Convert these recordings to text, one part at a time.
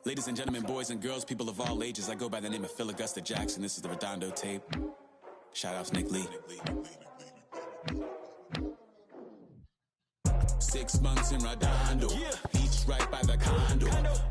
Ladies and gentlemen, boys and girls, people of all ages, I go by the name of Phil Augusta Jackson. This is the Redondo tape. Shout out to Nick Lee. 6 months in Redondo, beach right by the condo.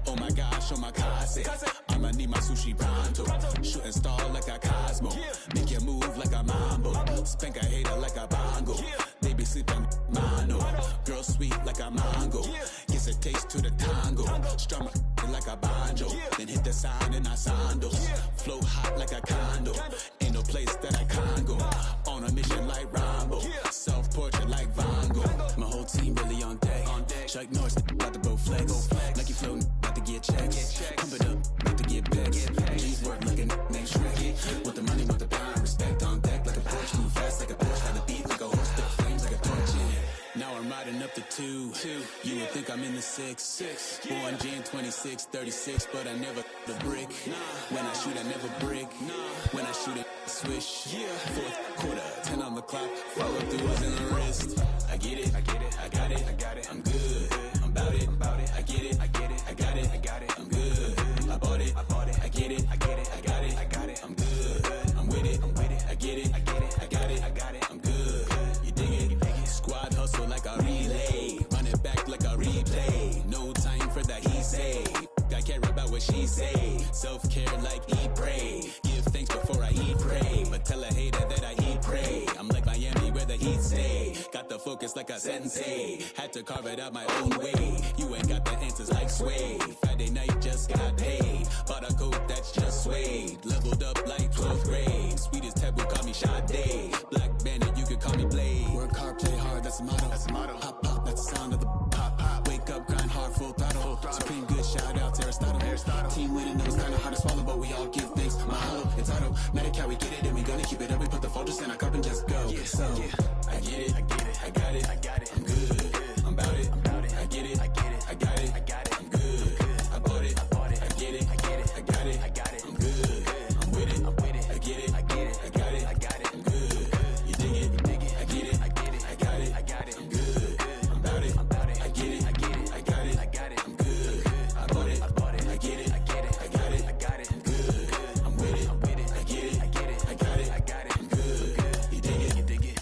Oh my gosh, oh my casa, I'ma need my sushi pronto. Shooting star like a Cosmo, make you move like a mambo. Spank a hater like a bongo, they be sleeping mano. Girl sweet like a mango, gets a taste to the tango. Strum like a banjo, then hit the sign in our sandals. Flow hot like a condo, ain't no place that I can't go. On a mission like Rambo, self-portrait like Van Gogh. My whole team really on deck. Chuck Norris about to go flex. Nike floating, about to get checks. Pump it up, about to get bags. G's work like a named Shrek. With the money, with the power, respect on deck like a Porsche. Move fast like a Porsche, ride the beat like a horse. Spit flames like a torch. Now I'm riding up the 2. You would think I'm in the 6. Born Jan 26, 36, but I never the brick. When I shoot, I never brick. When I shoot it, swish. 4th quarter, 10 on the clock. Follow through was in the wrist. I get it, I got it, I'm good. I'm about it, I get it, I got it, I'm good. I bought it, I get it, I got it, I'm good. I'm with it, I get it, I got it, I'm good. You dig it? Squad hustle like a relay, run it back like a replay. No time for that he say, I care about what she say. Self-care like eat, pray. Give thanks before I eat, pray. But tell a hater that I eat, pray. I'm like Miami where the heat stay. Got the focus like a sensei, had to carve it out my own way. You ain't got the answers like Sway. Friday night just got paid, bought a coat that's just suede. Leveled up like 12th grade, sweetest taboo call me Sade. Black Bandit, you could call me Blade. Work hard, play hard, that's the motto. Pop, pop, that's the sound of the pop. Wake up, grind hard, full throttle. Supreme good, shout out to Aristotle. Team winning, it was kinda hard to swallow, but we all give thanks. Mahalo, it's automatic how we get it, and we gonna keep it up. We put the focus in our cup and just go. So, I get it, I got it, I'm good. I'm about it, I get it, I got it, I'm good. I bought it, I get it, I got it, I'm good. I'm with it, I get it, I got it, I'm good. You dig it, I get it, I got it, I'm good. I'm about it, I get it, I got it, I'm good. I bought it, I get it, I got it, I'm good. I'm with it, I get it, I got it, I'm good. You dig it.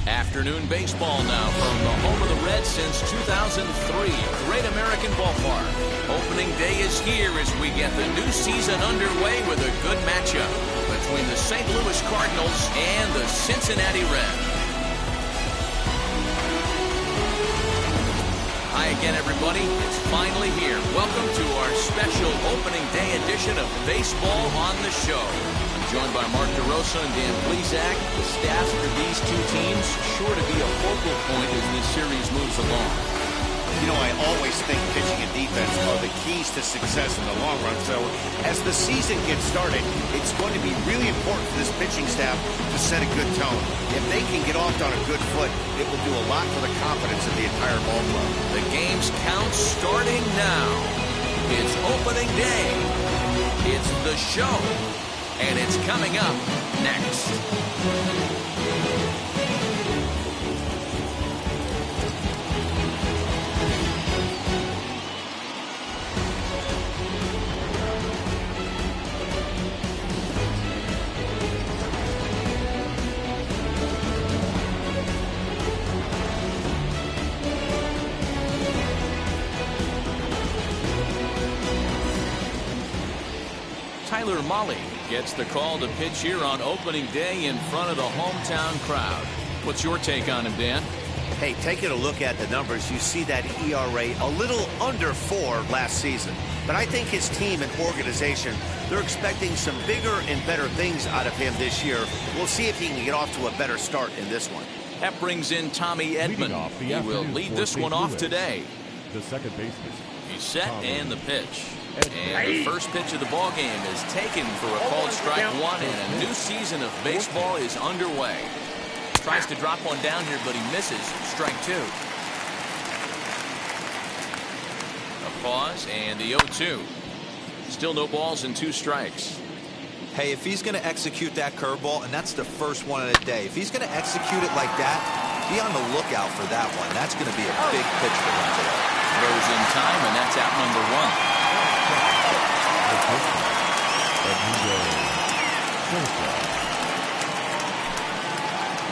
Afternoon baseball now from the home of the Reds since 2003. Great American Ballpark. Opening day is here as we get the new season underway with a good matchup between the St. Louis Cardinals and the Cincinnati Reds. Hi again, everybody. It's finally here. Welcome to our special opening day edition of Baseball on the Show. I'm joined by Mark DeRosa and Dan Plesac. The staffs for these two teams sure to be a focal point as this series moves along. You know, I always think pitching and defense are the keys to success in the long run. So as the season gets started, it's going to be really important for this pitching staff to set a good tone. If they can get off on a good foot, it will do a lot for the confidence of the entire ball club. The game's count starting now. It's opening day. It's the show. And it's coming up next. Tyler Mahle gets the call to pitch here on opening day in front of the hometown crowd. What's your take on him, Dan? Hey, taking a look at the numbers, you see that ERA a little under 4 last season. But I think his team and organization, they're expecting some bigger and better things out of him this year. We'll see if he can get off to a better start in this one. That brings in Tommy Edman. He will lead this one off today. The second baseman. He's set and the pitch. And the first pitch of the ball game is taken for a called strike one, and a new season of baseball is underway. Tries to drop one down here, but he misses. Strike two. A pause and the 0-2. Still no balls and 2 strikes. Hey, if he's going to execute that curveball, and that's the first one of the day, if he's going to execute it like that, be on the lookout for that one. That's going to be a big pitch for him today. Throws in time, and that's out number 1.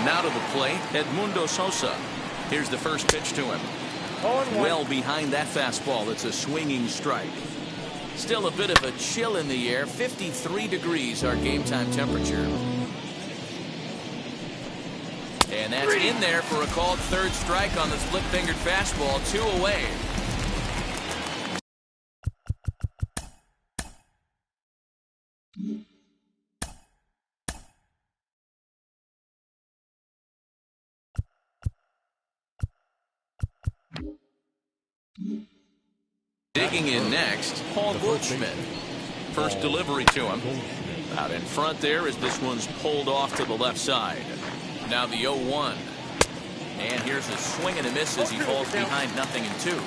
Now to the plate, Edmundo Sosa. Here's the first pitch to him. Well behind that fastball. It's a swinging strike. Still a bit of a chill in the air. 53 degrees our game time temperature. And that's in there for a called third strike on the split-fingered fastball. 2 away. Digging in next, Paul Goldschmidt. First delivery to him. Out in front there as this one's pulled off to the left side. Now the 0-1. And here's a swing and a miss as he falls behind 0-2.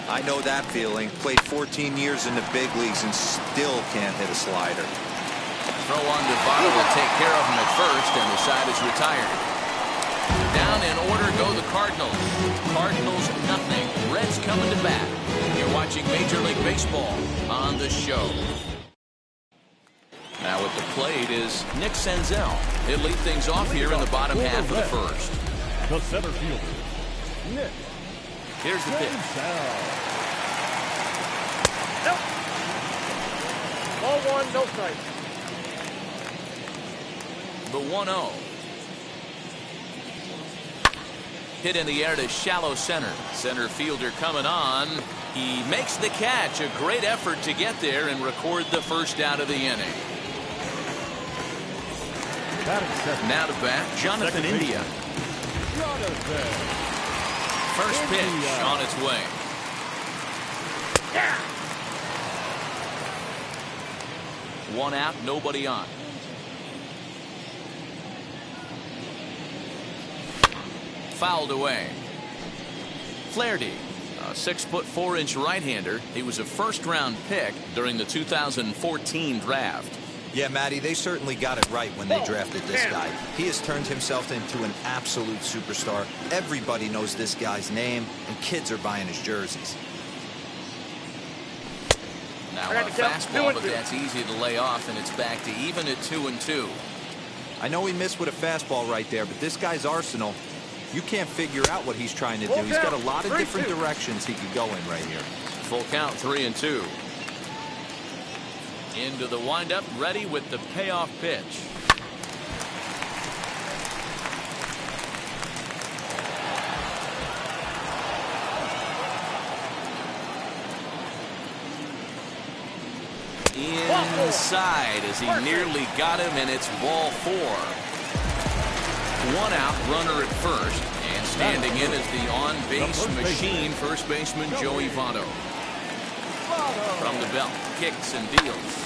I know that feeling. Played 14 years in the big leagues and still can't hit a slider. Throw on to Votto will take care of him at first, and the side is retired. Down in order go the Cardinals. Cardinals 0. Reds coming to bat. You're watching Major League Baseball on the show. Now at the plate is Nick Senzel. He'll lead things off here in the bottom half of the first. The center fielder, Nick. Here's the pitch. Nope. Ball 1, no strike. The 1-0. Hit in the air to shallow center. Center fielder coming on. He makes the catch. A great effort to get there and record the first out of the inning. Now to bat, Jonathan India. First pitch on its way. Yeah. 1 out, nobody on. Fouled away. Flaherty, a 6'4" right-hander. He was a first-round pick during the 2014 draft. Yeah, Matty, they certainly got it right when they drafted this guy. He has turned himself into an absolute superstar. Everybody knows this guy's name, and kids are buying his jerseys. Now a fastball, but that's easy to lay off, and it's back to even at 2-2. I know he missed with a fastball right there, but this guy's arsenal, You can't figure out what he's trying to do. He's got a lot of different directions he could go in right here. Full count, 3-2. Into the windup, ready with the payoff pitch. Inside as he nearly got him, and it's ball 4. 1 out, runner at first, and standing in is the on-base machine, first baseman Joey Votto. From the belt, kicks and deals.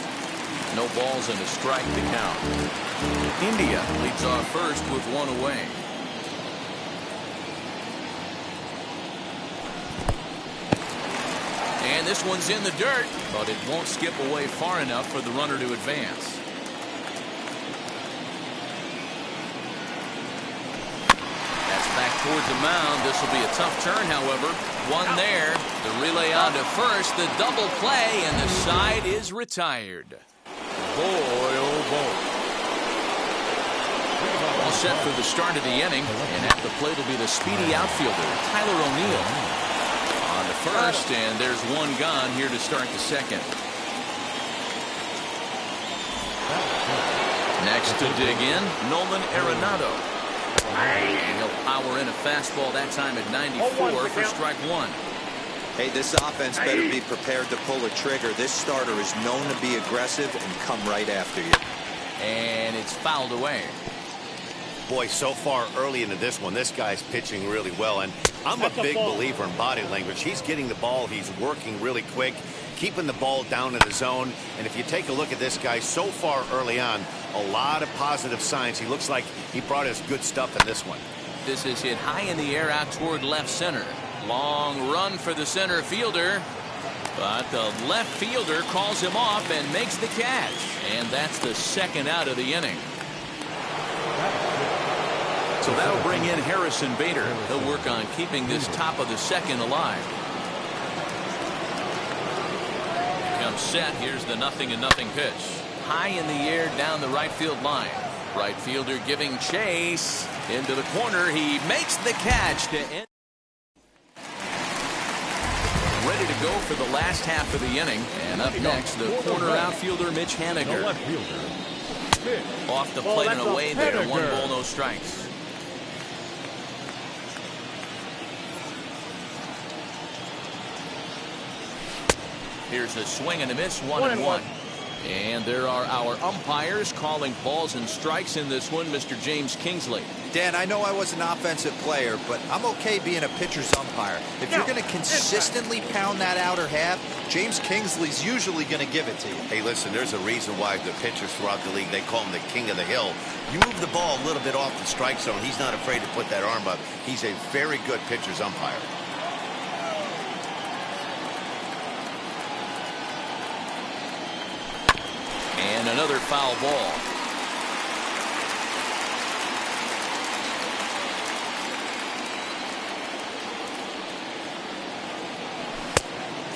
No balls and a strike to count. India leads off first with 1 away. And this one's in the dirt, but it won't skip away far enough for the runner to advance. That's back toward the mound. This will be a tough turn, however. 1 there. The relay on to first. The double play, and the side is retired. Boy, oh boy. All set for the start of the inning, and at the plate will be the speedy outfielder, Tyler O'Neill. On to first, and there's 1 gone here to start the second. Next to dig in, Nolan Arenado. And he'll power in a fastball that time at 94 for strike 1. Hey, this offense better be prepared to pull a trigger. This starter is known to be aggressive and come right after you. And it's fouled away. Boy, so far early into this one, this guy's pitching really well, and I'm a big believer in body language. He's getting the ball, he's working really quick, keeping the ball down in the zone, and if you take a look at this guy so far early on, a lot of positive signs. He looks like he brought us good stuff in this one. This is hit high in the air out toward left center. Long run for the center fielder, but the left fielder calls him off and makes the catch, and that's the second out of the inning. So that'll bring in Harrison Bader. He'll work on keeping this top of the second alive. Comes set. Here's the 0-0 pitch. High in the air down the right field line. Right fielder giving chase into the corner. He makes the catch to end. Ready to go for the last half of the inning. And up next, the corner outfielder Mitch Haniger. Off the plate and away there. 1 ball, no strikes. Here's a swing and a miss, 1-1. And there are our umpires calling balls and strikes in this one, Mr. James Kingsley. Dan, I know I was an offensive player, but I'm okay being a pitcher's umpire. If you're going to consistently pound that outer half, James Kingsley's usually going to give it to you. Hey, listen, there's a reason why the pitchers throughout the league, they call him the king of the hill. You move the ball a little bit off the strike zone, he's not afraid to put that arm up. He's a very good pitcher's umpire. And another foul ball.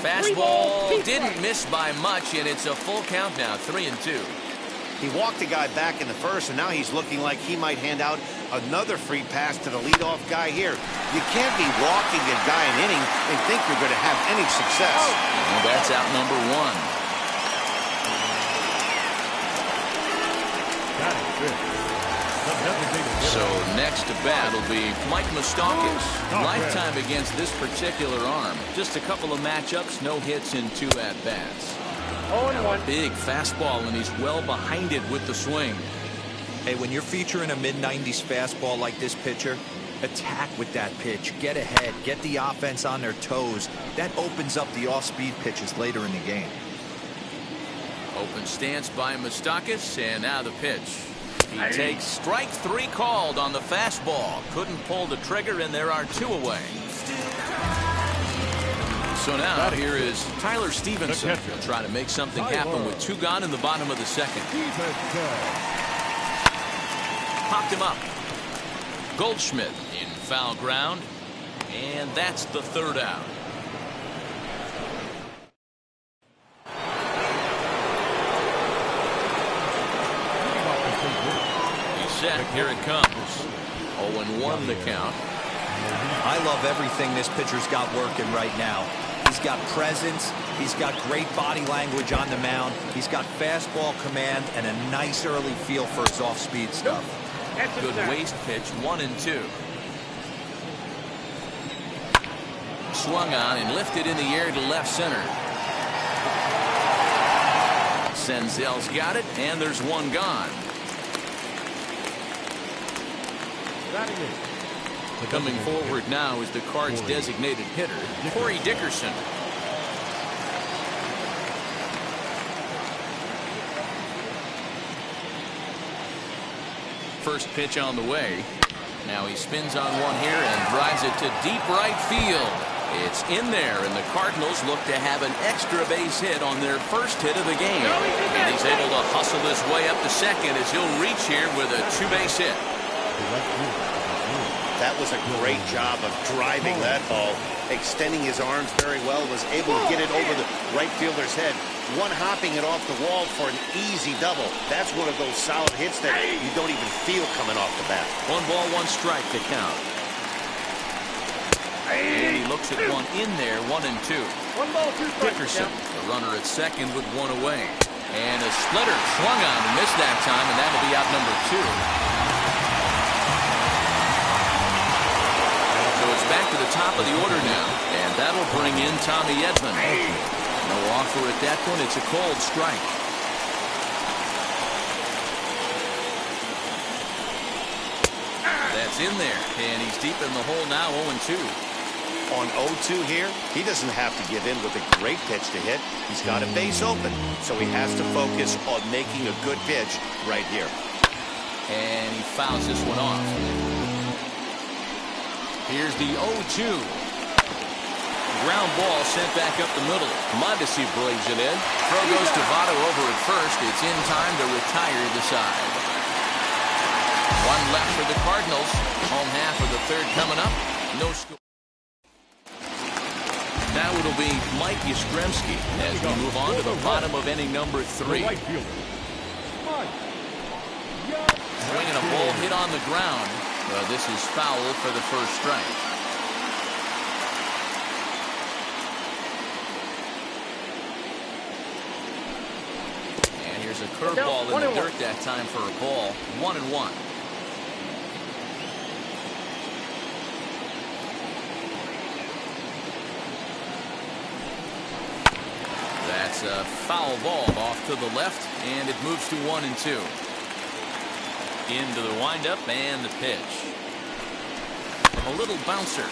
Fastball didn't miss by much, and it's a full count now, 3-2. He walked the guy back in the first, and now he's looking like he might hand out another free pass to the leadoff guy here. You can't be walking a guy an inning and think you're going to have any success. And that's out number 1. So next to bat will be Mike Moustakas. Lifetime against this particular arm. Just a couple of matchups, no hits in 2 at-bats. Now a big fastball, and he's well behind it with the swing. Hey, when you're featuring a mid-90s fastball like this pitcher, attack with that pitch. Get ahead. Get the offense on their toes. That opens up the off-speed pitches later in the game. Open stance by Moustakas, and now the pitch. He takes strike 3 called on the fastball. Couldn't pull the trigger, and there are 2 away. So now here is Tyler Stevenson. He'll try to make something happen with 2 gone in the bottom of the second. Popped him up. Goldschmidt in foul ground, and that's the 3rd out. Set. Here it comes. 0-1 the count. I love everything this pitcher's got working right now. He's got presence. He's got great body language on the mound. He's got fastball command and a nice early feel for his off-speed stuff. Good waist pitch, 1-2. Swung on and lifted in the air to left center. Senzel's got it, and there's one gone. Coming forward now is the Cards' designated hitter, Corey Dickerson. First pitch on the way. Now he spins on one here and drives it to deep right field. It's in there, and the Cardinals look to have an extra base hit on their first hit of the game. And he's able to hustle his way up to second as he'll reach here with a two-base hit. That was a great job of driving that ball, extending his arms very well, was able to get it over the right fielder's head, one-hopping it off the wall for an easy double. That's one of those solid hits that you don't even feel coming off the bat. 1 ball, 1 strike to count. And he looks at one in there, 1-2. 1 ball, 2 strikes. Dickerson, the runner at second with one away. And a splitter swung on and missed that time, and that'll be out number 2. So it's back to the top of the order now, and that'll bring in Tommy Edman. No offer at that point. It's a cold strike. That's in there, and he's deep in the hole now, 0-2. On 0-2 here, he doesn't have to give in with a great pitch to hit. He's got a base open, so he has to focus on making a good pitch right here. And he fouls this one off. Here's the 0-2. Ground ball sent back up the middle. Mondesi brings it in. Throw goes to Votto over at first. It's in time to retire the side. One left for the Cardinals. Home half of the third coming up. No score. Now it'll be Mike Yastrzemski as we move on to the bottom of inning number 3. Swinging a ball hit on the ground. Well, this is foul for the first strike. And here's a curveball in the dirt that time for a ball. 1-1. That's a foul ball off to the left, and it moves to 1-2. Into the windup and the pitch. A little bouncer.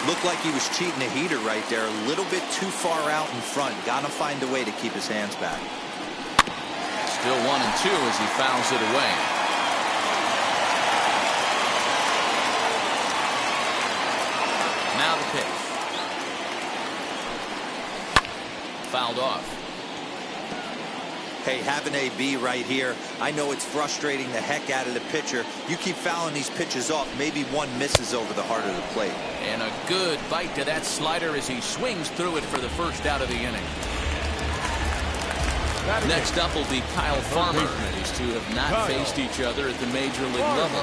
Looked like he was cheating a heater right there. A little bit too far out in front. Gotta find a way to keep his hands back. Still 1-2 as he fouls it away. Now the pitch. Fouled off. Hey, have an AB right here. I know it's frustrating the heck out of the pitcher. You keep fouling these pitches off, maybe one misses over the heart of the plate. And a good bite to that slider as he swings through it for the first out of the inning. Next up will be Kyle Farmer. These two have not faced each other at the major league level.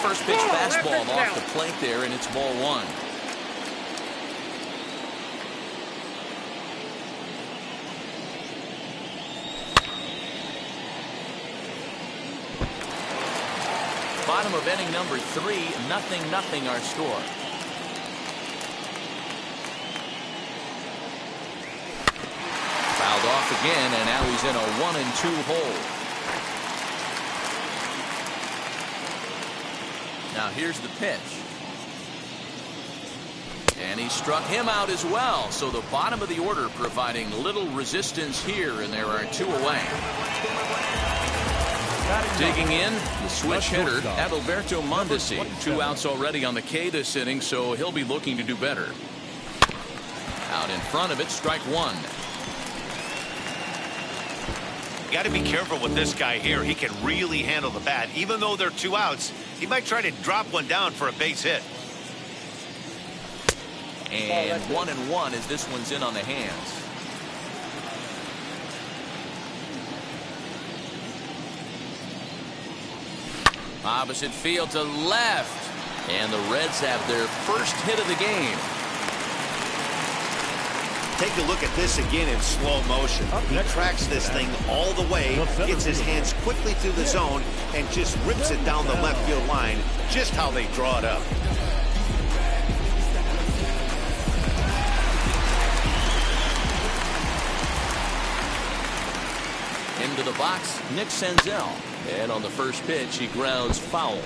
First pitch fastball off the plate there, and it's ball 1. Bottom of inning number 3, 0-0 our score. Fouled off again, and now he's in a 1-2 hole. Now here's the pitch. And he struck him out as well. So the bottom of the order providing little resistance here, and there are 2 away. Digging in, the switch hitter, Adalberto Mondesi. 2 outs already on the K this inning, so he'll be looking to do better. Out in front of it, strike 1. You got to be careful with this guy here. He can really handle the bat. Even though they're 2 outs, he might try to drop one down for a base hit. And 1-1 as this one's in on the hands. Opposite field to left. And the Reds have their first hit of the game. Take a look at this again in slow motion. He tracks this thing all the way, gets his hands quickly through the zone, and just rips it down the left field line, just how they draw it up. Into the box, Nick Senzel. And on the first pitch, he grounds foul.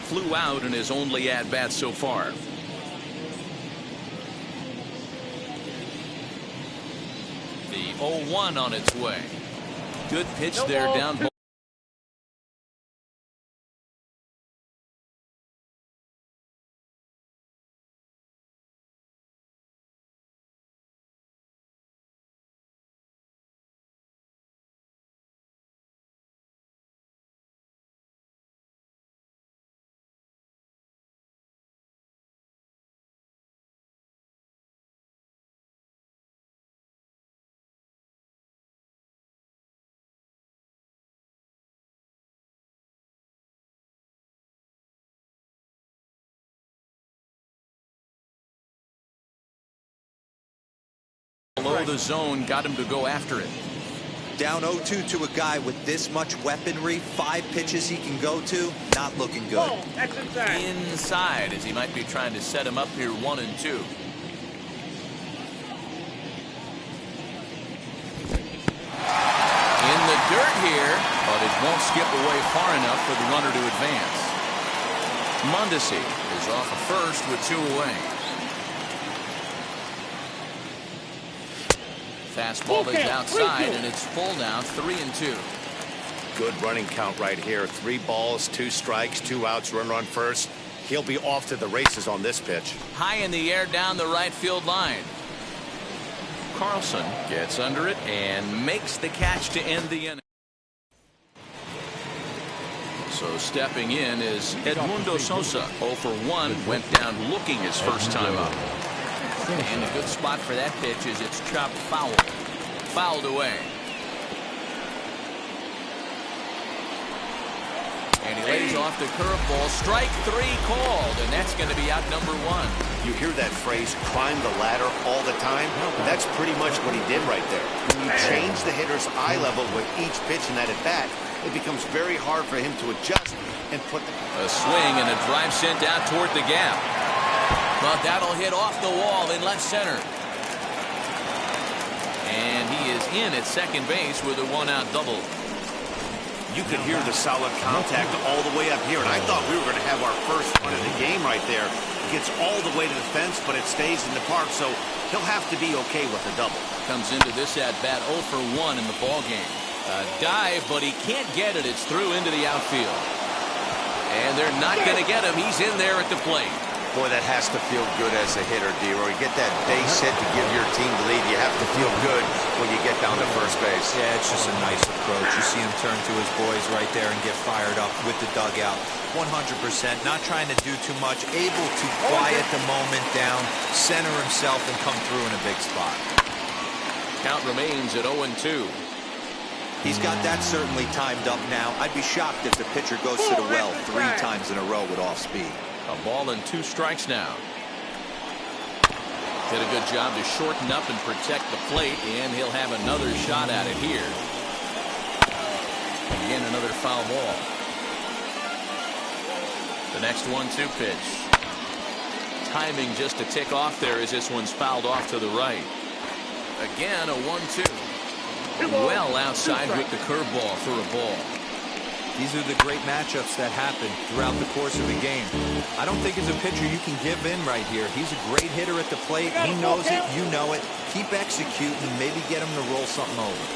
Flew out in his only at-bat so far. The 0-1 on its way. Good pitch there down. Below the zone, got him to go after it. Down 0-2 to a guy with this much weaponry, 5 pitches he can go to, not looking good. Inside, as he might be trying to set him up here 1 and 2. In the dirt here, but it won't skip away far enough for the runner to advance. Mondesi is off of first with 2 away. Fastball is outside, and it's full now, 3 and 2. Good running count right here. 3 balls, 2 strikes, 2 outs, runner on first. He'll be off to the races on this pitch. High in the air down the right field line. Carlson gets under it and makes the catch to end the inning. So stepping in is Edmundo Sosa. 0 for 1, went down looking his first time up. And a good spot for that pitch is it's chopped foul. Fouled away. And he lays off the curveball. Strike 3 called, and that's going to be out number 1. You hear that phrase, climb the ladder, all the time? That's pretty much what he did right there. When you change the hitter's eye level with each pitch in that at-bat, it becomes very hard for him to adjust and put a swing and a drive sent out toward the gap. But that'll hit off the wall in left center. And he is in at second base with a 1-out double. You could hear the solid contact all the way up here, and I thought we were going to have our first run of the game right there. It gets all the way to the fence, but it stays in the park, so he'll have to be okay with a double. Comes into this at-bat 0 for 1 in the ballgame. A dive, but he can't get it. It's through into the outfield. And they're not going to get him. He's in there at the plate. Boy, that has to feel good as a hitter, D-Roy. You get that base hit to give your team the lead. You have to feel good when you get down to first base. Yeah, it's just a nice approach. You see him turn to his boys right there and get fired up with the dugout. 100%, not trying to do too much, able to quiet the moment down, center himself, and come through in a big spot. Count remains at 0-2. He's got that certainly timed up now. I'd be shocked if the pitcher goes to the well 3 times in a row with off speed. A ball and 2 strikes now. Did a good job to shorten up and protect the plate, and he'll have another shot at it here. Again, another foul ball. The next 1-2 pitch. Timing just a tick off there as this one's fouled off to the right. Again, a 1-2. Well outside with the curveball for a ball. These are the great matchups that happen throughout the course of a game. I don't think as a pitcher you can give in right here. He's a great hitter at the plate. He knows it. You know it. Keep executing and maybe get him to roll something over.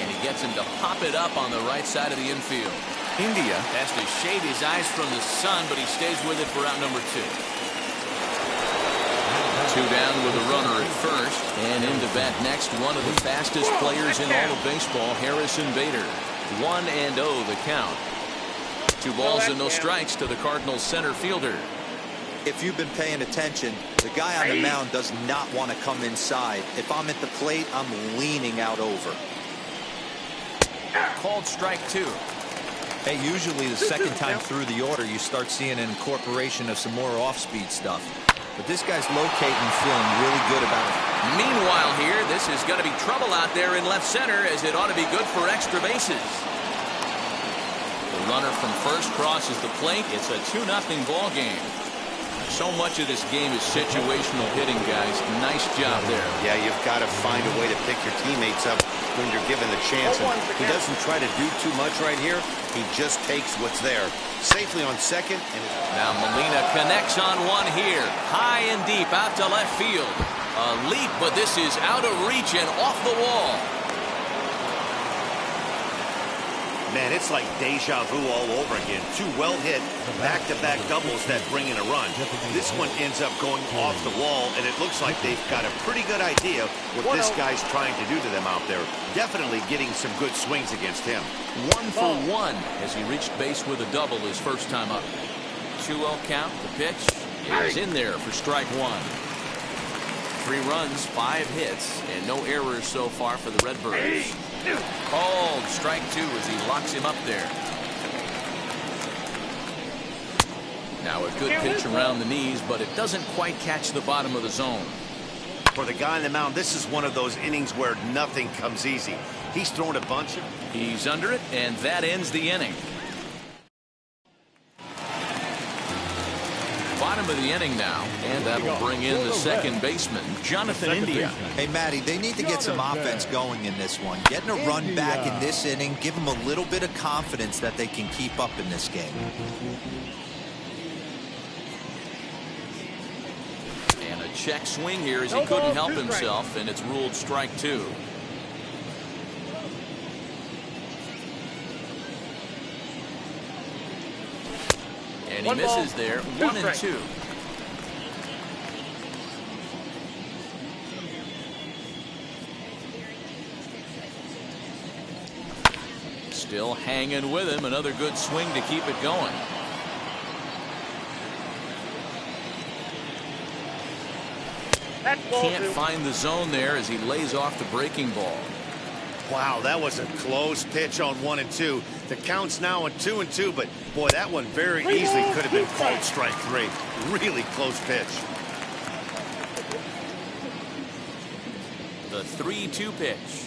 And he gets him to pop it up on the right side of the infield. India has to shade his eyes from the sun, but he stays with it for out number 2. 2 down with a runner at first. And into bat next, one of the fastest players in all of baseball, Harrison Bader. 1-0 the count. 2 balls and no strikes to the Cardinals center fielder. If you've been paying attention, the guy on the mound does not want to come inside. If I'm at the plate, I'm leaning out over. Called strike 2. Hey, usually the second time through the order, you start seeing an incorporation of some more off-speed stuff. But this guy's locating and feeling really good about it. Meanwhile here, this is going to be trouble out there in left center, as it ought to be good for extra bases. The runner from first crosses the plate. It's a 2-0 ball game. So much of this game is situational hitting, guys. Nice job there. Yeah, you've got to find a way to pick your teammates up when you're given the chance. And he doesn't try to do too much right here. He just takes what's there. Safely on second. And now Molina connects on one here. High and deep out to left field. A leap, but this is out of reach and off the wall. Man, it's like deja vu all over again. Two well-hit, back-to-back doubles that bring in a run. This one ends up going off the wall, and it looks like they've got a pretty good idea what this guy's trying to do to them out there. Definitely getting some good swings against him. 1 for 1 as he reached base with a double his first time up. 2-0 count. The pitch is in there for strike one. 3 runs, 5 hits, and no errors so far for the Redbirds. Called strike 2 as he locks him up there. Now a good pitch around the knees, but it doesn't quite catch the bottom of the zone. For the guy on the mound, this is one of those innings where nothing comes easy. He's thrown a bunch of... He's under it, and that ends the inning. Bottom of the inning now, and that will bring in the second baseman, Jonathan India. Hey, Matty, they need to get some offense going in this one. Getting a run back in this inning, give them a little bit of confidence that they can keep up in this game. And a check swing here as he couldn't help himself, and it's ruled strike 2. And he misses there. 1-2. Still hanging with him. Another good swing to keep it going. Can't find the zone there as he lays off the breaking ball. Wow, that was a close pitch on 1 and 2. The count's now at 2 and 2, but boy, that one very easily could have been called strike 3. Really close pitch. The 3-2 pitch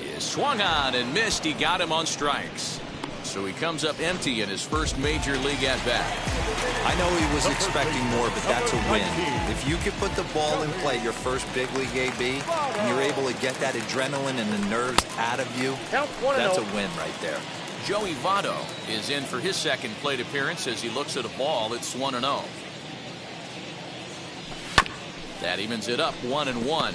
is swung on and missed. He got him on strikes. So he comes up empty in his first major league at bat. I know he was expecting more, but that's a win. If you can put the ball in play your first big league AB, and you're able to get that adrenaline and the nerves out of you, that's a win right there. Joey Votto is in for his second plate appearance as he looks at a ball that's 1-0. That evens it up 1-1.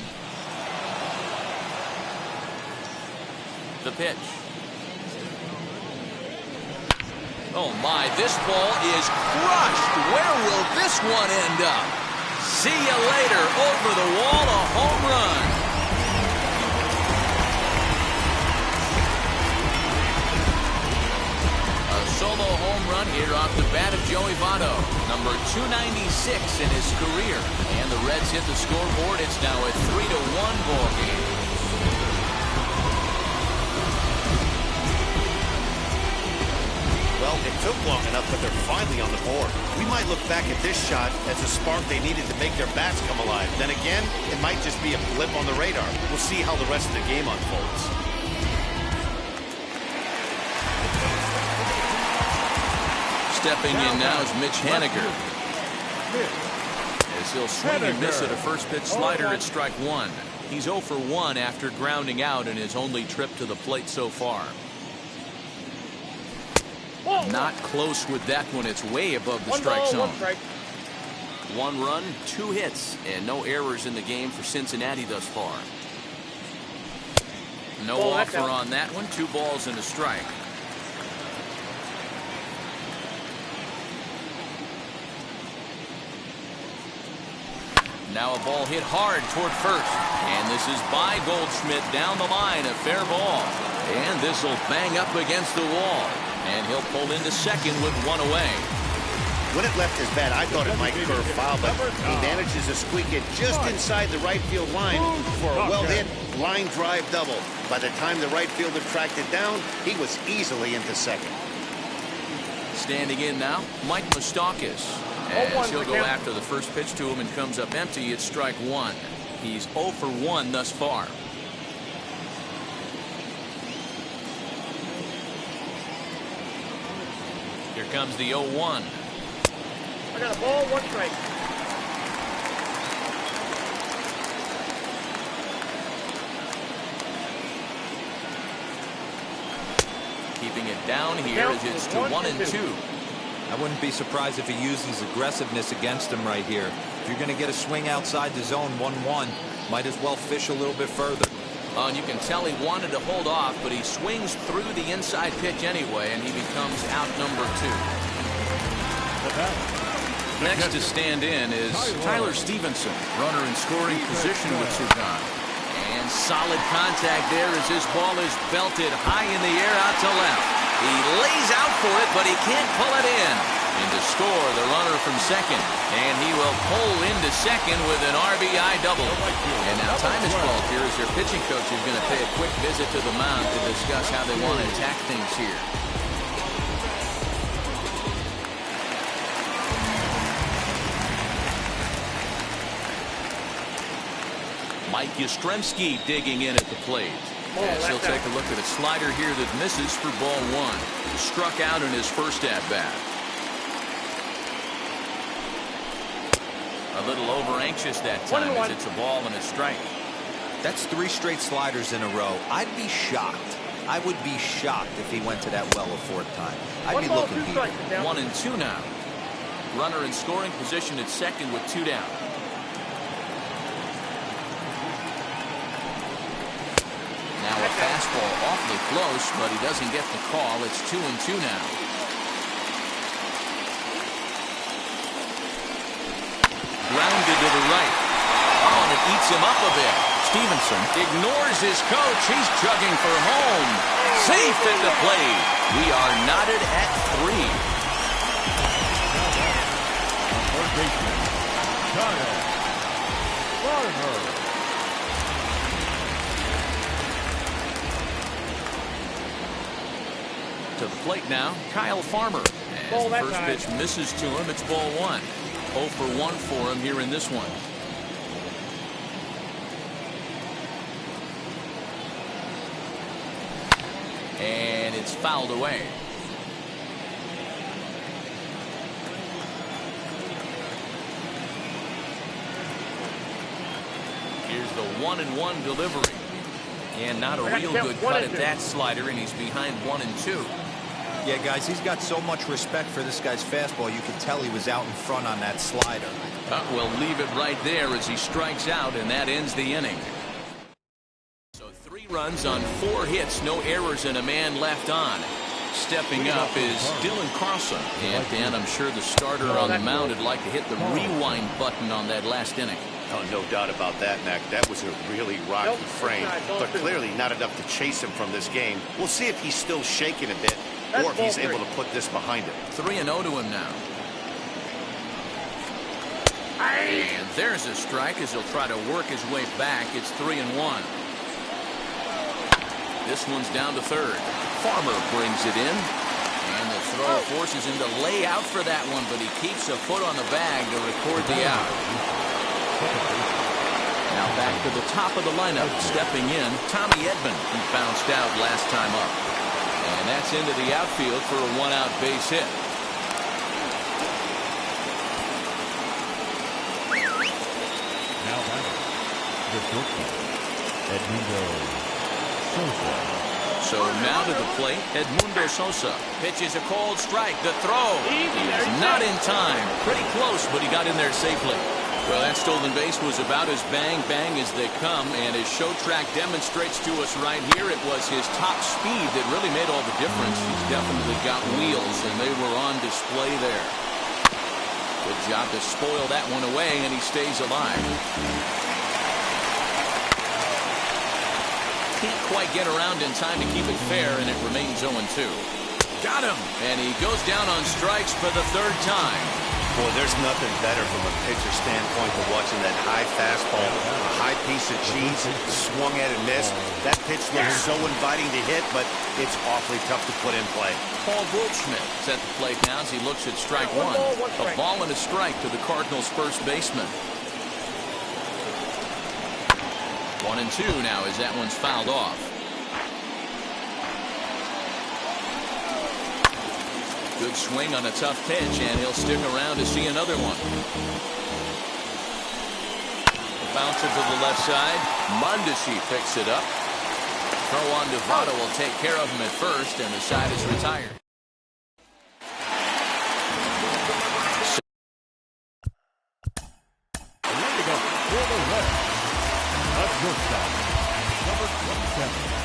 The pitch. Oh my, this ball is crushed. Where will this one end up? See you later. Over the wall, a home run. A solo home run here off the bat of Joey Votto. Number 296 in his career. And the Reds hit the scoreboard. It's now a 3-1 ball game. Well, it took long enough, but they're finally on the board. We might look back at this shot as a spark they needed to make their bats come alive. Then again, it might just be a blip on the radar. We'll see how the rest of the game unfolds. Stepping in now is Mitch Haniger. As he'll swing and miss at a first pitch slider at strike 1. He's 0 for 1 after grounding out in his only trip to the plate so far. Not close with that one. It's way above the strike zone. 1 run, 2 hits, and no errors in the game for Cincinnati thus far. No offer on that one. 2 balls and a strike. Now a ball hit hard toward first. And this is by Goldschmidt down the line. A fair ball. And this will bang up against the wall. And he'll pull into second with 1 away. When it left his bat, I thought it might curve foul, but he manages to squeak it just inside the right field line for a well-hit line drive double. By the time the right fielder tracked it down, he was easily into second. Standing in now, Mike Moustakas. As he'll go after the first pitch to him and comes up empty, it's strike one. He's 0 for 1 thus far. Here comes the 0-1. I got a ball, 1 strike. Keeping it down here as it's to 1 and 2. I wouldn't be surprised if he uses aggressiveness against him right here. If you're going to get a swing outside the zone 1-1, might as well fish a little bit further. And you can tell he wanted to hold off, but he swings through the inside pitch anyway, and he becomes out number 2. Next to stand in is Tyler Stevenson, runner in scoring position with Sugan. And solid contact there as this ball is belted high in the air out to left. He lays out for it, but he can't pull it in. And to score, the runner from second. And he will pull into second with an RBI double. And now time is called here as their pitching coach is going to pay a quick visit to the mound to discuss how they want to attack things here. Mike Yastrzemski digging in at the plate. As he'll take a look at a slider here that misses for ball 1. Struck out in his first at-bat. A little over-anxious that time as it's a ball and a strike. That's 3 straight sliders in a row. I'd be shocked. I would be shocked if he went to that well a 4th time. I'd be looking here. 1 and 2 now. Runner in scoring position at second with 2 down. Now a fastball awfully close, but he doesn't get the call. It's 2 and 2 now. Grounded to the right. Oh, and it eats him up a bit. Stevenson ignores his coach. He's chugging for home. Safe at the plate. We are knotted at 3. Third baseman, Kyle Farmer. To the plate now, Kyle Farmer. As the first pitch misses to him, it's ball 1. 0 for 1 for him here in this one. And it's fouled away. Here's the 1-1 delivery. And not a real good cut at that slider, and he's behind 1 and 2. Yeah, guys, he's got so much respect for this guy's fastball. You can tell he was out in front on that slider. We'll leave it right there as he strikes out, and that ends the inning. So 3 runs on 4 hits, no errors, and a man left on. Stepping up is Dylan Carlson. And Dan, I'm sure the starter on the mound would like to hit the rewind button on that last inning. Oh, no doubt about that, Mac. That was a really rocky frame, but clearly not enough to chase him from this game. We'll see if he's still shaking a bit or if he's able to put this behind him. 3-0 to him now. And there's a strike as he'll try to work his way back. It's 3-1. This one's down to third. Farmer brings it in. And the throw forces him to lay out for that one, but he keeps a foot on the bag to record the out. Now back to the top of the lineup. Stepping in, Tommy Edman, who bounced out last time up. And that's into the outfield for a 1-out base hit. Now batting, the shortstop, Edmundo Sosa. So now to the plate, Edmundo Sosa pitches a cold strike. The throw is not in time. Pretty close, but he got in there safely. Well, that stolen base was about as bang-bang as they come, and as Show Track demonstrates to us right here, it was his top speed that really made all the difference. He's definitely got wheels, and they were on display there. Good job to spoil that one away, and he stays alive. Can't quite get around in time to keep it fair, and it remains 0-2. Got him! And he goes down on strikes for the 3rd time. Boy, there's nothing better from a pitcher standpoint than watching that high fastball, a high piece of cheese, swung at and missed. That pitch looks so inviting to hit, but it's awfully tough to put in play. Paul Goldschmidt is at the plate now as he looks at strike one. A ball and a strike to the Cardinals' first baseman. 1-2 now as that one's fouled off. Good swing on a tough pitch, and he'll stick around to see another one. Bouncer to the left side. Mondesi picks it up. Throw on Devado will take care of him at first, and the side is retired. And ready to go for the left. A shortstop, number 27.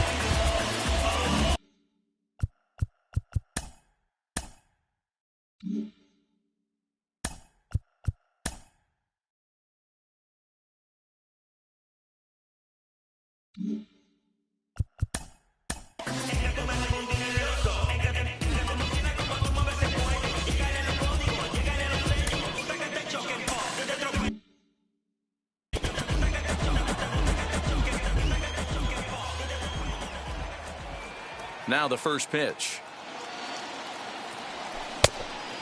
Now the first pitch.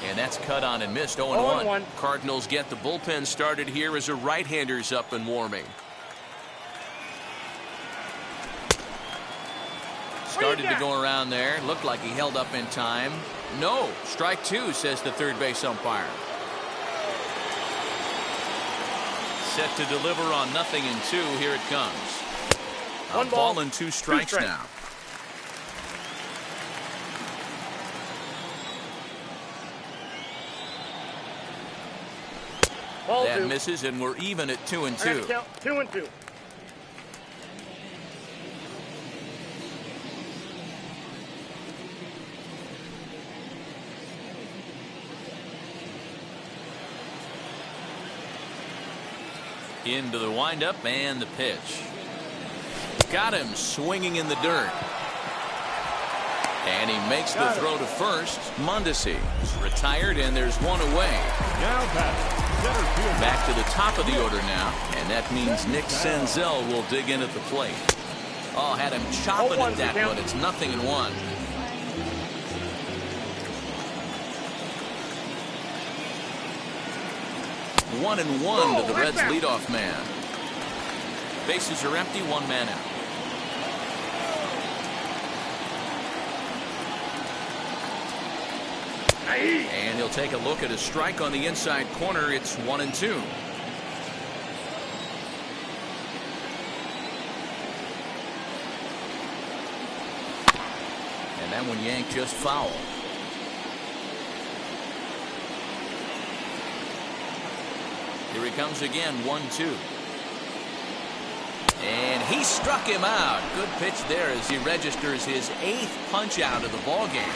And that's cut on and missed. 0-1. Cardinals get the bullpen started here as a right-hander's up and warming. Started to go around there. Looked like he held up in time. No. Strike two, says the third base umpire. Set to deliver on 0-2. Here it comes. A ball and two strikes now. That misses, and we're even at 2-2. 2-2. Into the windup and the pitch. Got him swinging in the dirt. And he makes the throw to first. Mondesi is retired, and there's one away. Now back to the top of the order now, and that means Nick Senzel will dig in at the plate. Oh, had him chopping at that, but it's 0-1. One and one to the Reds' leadoff man. Bases are empty, one man out. And he'll take a look at a strike on the inside corner. It's 1-2. And that one yanked just foul. Here he comes again, 1-2. And he struck him out. Good pitch there as he registers his 8th punch out of the ball game.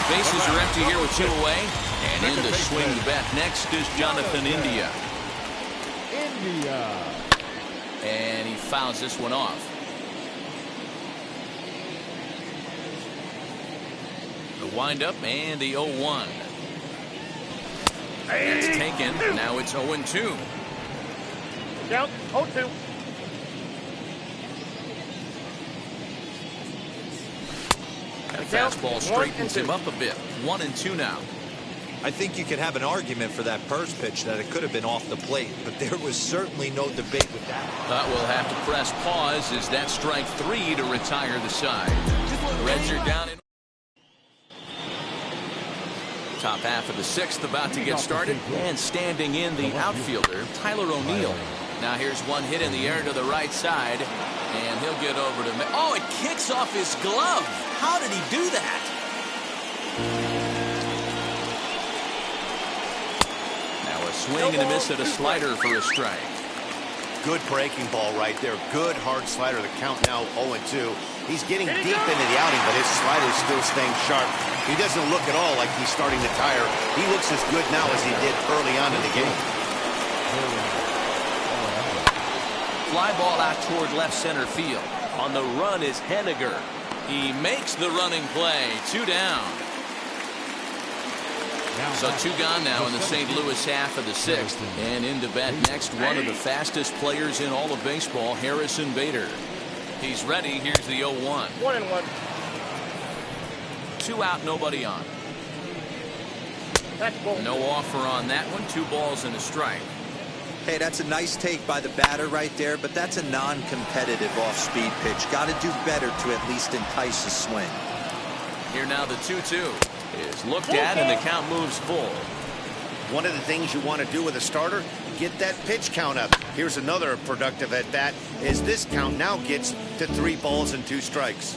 Bases are empty here with 2 away. And in to swing the bat next is Jonathan India. And he fouls this one off. The windup and the 0-1. That's taken. Now it's 0-2. Count 0-2. That fastball straightens him up a bit. 1-2 now. I think you could have an argument for that first pitch that it could have been off the plate, but there was certainly no debate with that. But we'll have to press pause as that strike 3 to retire the side. The Reds are down in top half of the 6th about to get started, and standing in the outfielder Tyler O'Neill. Now here's one hit in the air to the right side, and he'll get over to it kicks off his glove. How did he do that? Now a swing and a miss at a slider for a strike. Good breaking ball right there. Good hard slider. The count now 0-2. He's getting deep into the outing, but his slider is still staying sharp. He doesn't look at all like he's starting to tire. He looks as good now as he did early on in the game. Fly ball out toward left center field. On the run is Henniger. He makes the running play. 2 down. So 2 gone now in the St. Louis half of the 6th. And in to bat next, one of the fastest players in all of baseball, Harrison Bader. He's ready. Here's the 0-1. 1-1. 2 out, nobody on. That's ball. No offer on that one. 2 balls and a strike. Hey, that's a nice take by the batter right there, but that's a non-competitive off-speed pitch. Got to do better to at least entice a swing. Here now the 2-2 is looked at, and the count moves full. One of the things you want to do with a starter, get that pitch count up. Here's another productive at bat as this count now gets to 3 balls and 2 strikes.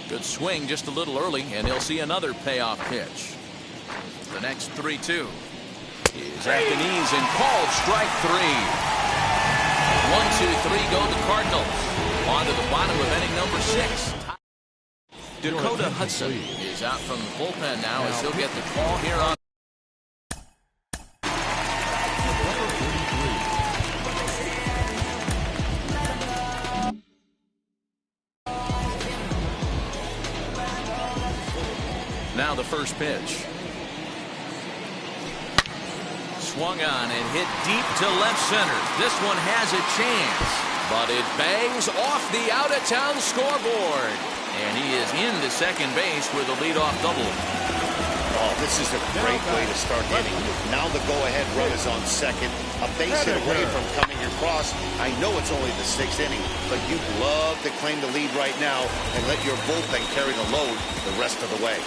Good swing just a little early, and he'll see another payoff pitch. The next 3-2 is at the knees and called strike 3. 1-2-3 go the Cardinals. On to the bottom of inning number 6. Dakota Hudson is out from the bullpen now as he'll get the call here on. Now the first pitch. Swung on and hit deep to left center. This one has a chance, but it bangs off the out-of-town scoreboard. And he is into second base with a leadoff double. Oh, this is a great way to start the inning. Now the go-ahead run is on second. A base hit away from coming across. I know it's only the 6th inning, but you'd love to claim the lead right now and let your bullpen carry the load the rest of the way.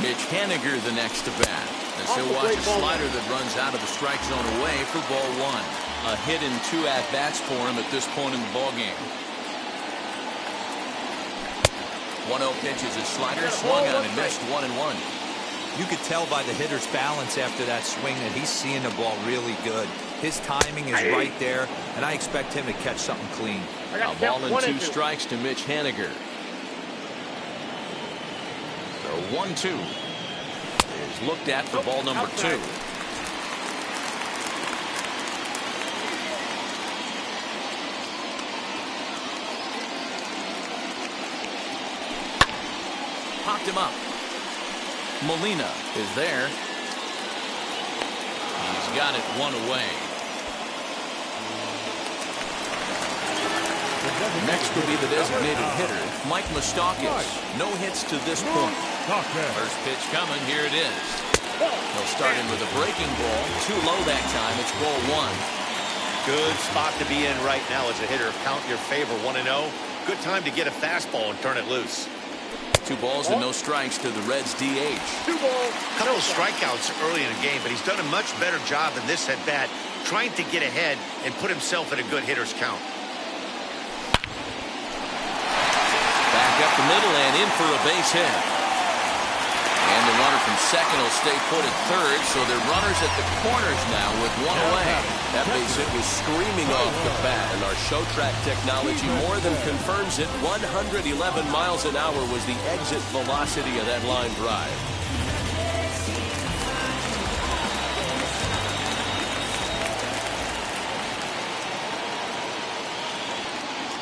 Mitch Haniger the next to bat. As he'll watch a slider that runs out of the strike zone away for ball 1. A hit in 2 at-bats for him at this point in the ballgame. 1-0 pitch is a slider, swung on and missed 1-1. You could tell by the hitter's balance after that swing that he's seeing the ball really good. His timing is right there, and I expect him to catch something clean. A ball and 2 strikes to Mitch Haniger. The 1-2 is looked at for ball number 2. Popped him up. Molina is there. He's got it 1 away. Next will be the designated hitter, Mike Moustakas. No hits to this point. First pitch coming. Here it is. He'll start in with a breaking ball. Too low that time. It's ball 1. Good spot to be in right now as a hitter. Count your favor 1-0. Good time to get a fastball and turn it loose. 2 balls and no strikes to the Reds DH. 2 balls. Couple of strikeouts early in the game, but he's done a much better job in this at bat, trying to get ahead and put himself in a good hitter's count. Back up the middle and in for a base hit. And the runner from second will stay put at third, so they're runners at the corners now with 1 away. That base hit was screaming off the bat, and our show track technology more than confirms it. 111 miles an hour was the exit velocity of that line drive.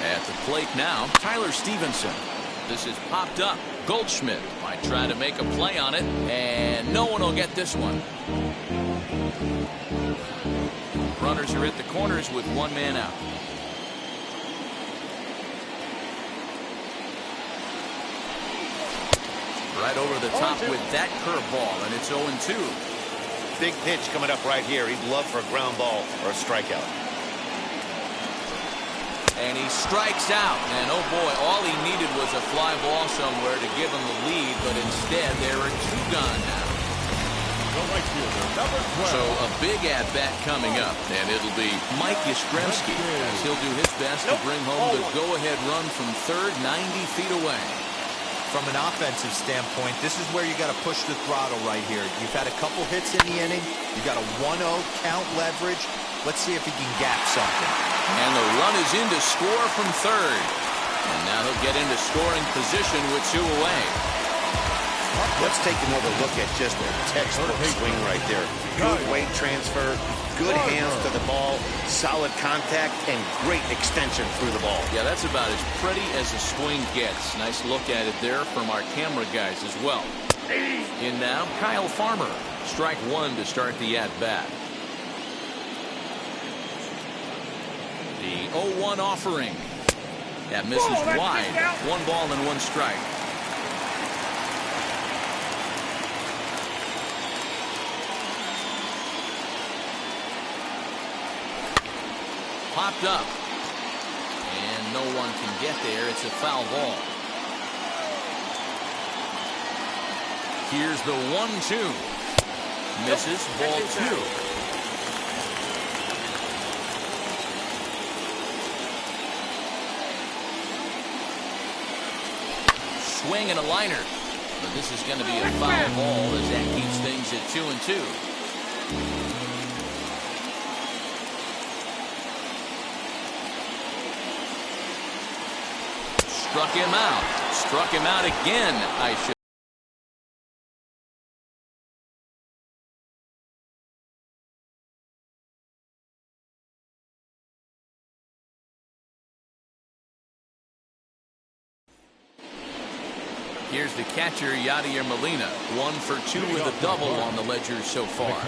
At the plate now, Tyler Stevenson. This is popped up. Goldschmidt might try to make a play on it, and no one will get this one. Runners are at the corners with 1 man out. Right over the top with that curveball, and it's 0-2. Big pitch coming up right here. He'd love for a ground ball or a strikeout. And he strikes out. And oh boy, all he needed was a fly ball somewhere to give him the lead, but instead there are 2 gone now. So a big at-bat coming up, and it'll be Mike Yastrzemski as he'll do his best to bring home the go-ahead run from third, 90 feet away. From an offensive standpoint, this is where you got to push the throttle right here. You've had a couple hits in the inning. You've got a 1-0 count leverage. Let's see if he can gap something. And the run is in to score from third. And now he'll get into scoring position with 2 away. Let's take another look at just a textbook swing right there. Good weight transfer, good hands to the ball, solid contact, and great extension through the ball. Yeah, that's about as pretty as a swing gets. Nice look at it there from our camera guys as well. In now, Kyle Farmer. Strike one to start the at-bat. The 0-1 offering. That misses wide. 1 ball and 1 strike. Popped up. And no one can get there. It's a foul ball. Here's the 1-2. Misses. Ball 2. Swing and a liner. But this is going to be a foul ball as that keeps things at 2-2. Struck him out. Struck him out again, I should. Here's the catcher, Yadier Molina. 1 for 2 with a double on the ledger so far.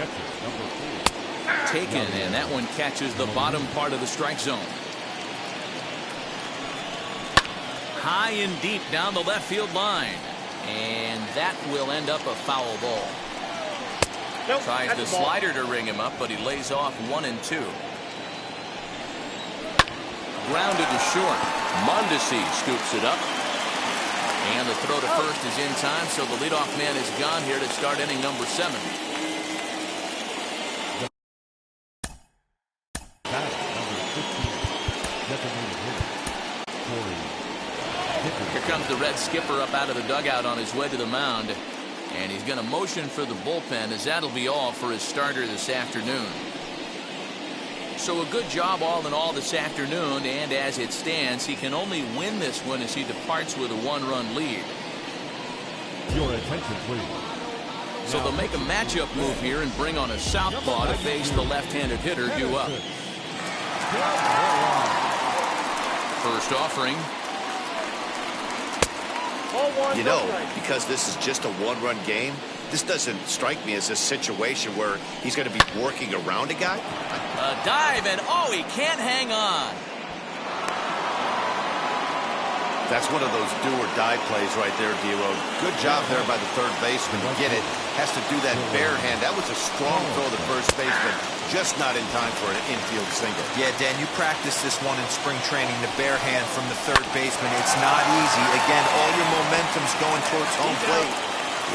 Taken, and that one catches the bottom part of the strike zone. High and deep down the left field line. And that will end up a foul ball. Tries the slider to ring him up, but he lays off 1 and 2. Grounded to short. Mondesi scoops it up. And the throw to first is in time, so the leadoff man is gone here to start inning number 7. Here comes the Red skipper up out of the dugout on his way to the mound. And he's going to motion for the bullpen, as that'll be all for his starter this afternoon. So a good job all in all this afternoon, and as it stands, he can only win this one as he departs with a 1-run lead. Your attention, please. So they'll make a matchup move here and bring on a southpaw to face the left-handed hitter due up. First offering. You know, because this is just a 1-run game, this doesn't strike me as a situation where he's going to be working around a guy. A dive, and oh, he can't hang on. That's one of those do-or-die plays right there, D-Lo. Good job there by the third baseman to get it. Has to do that bare hand. That was a strong throw to first baseman, just not in time for an infield single. Yeah, Dan, you practiced this one in spring training, the bare hand from the third baseman. It's not easy. Again, all your momentum's going towards home plate.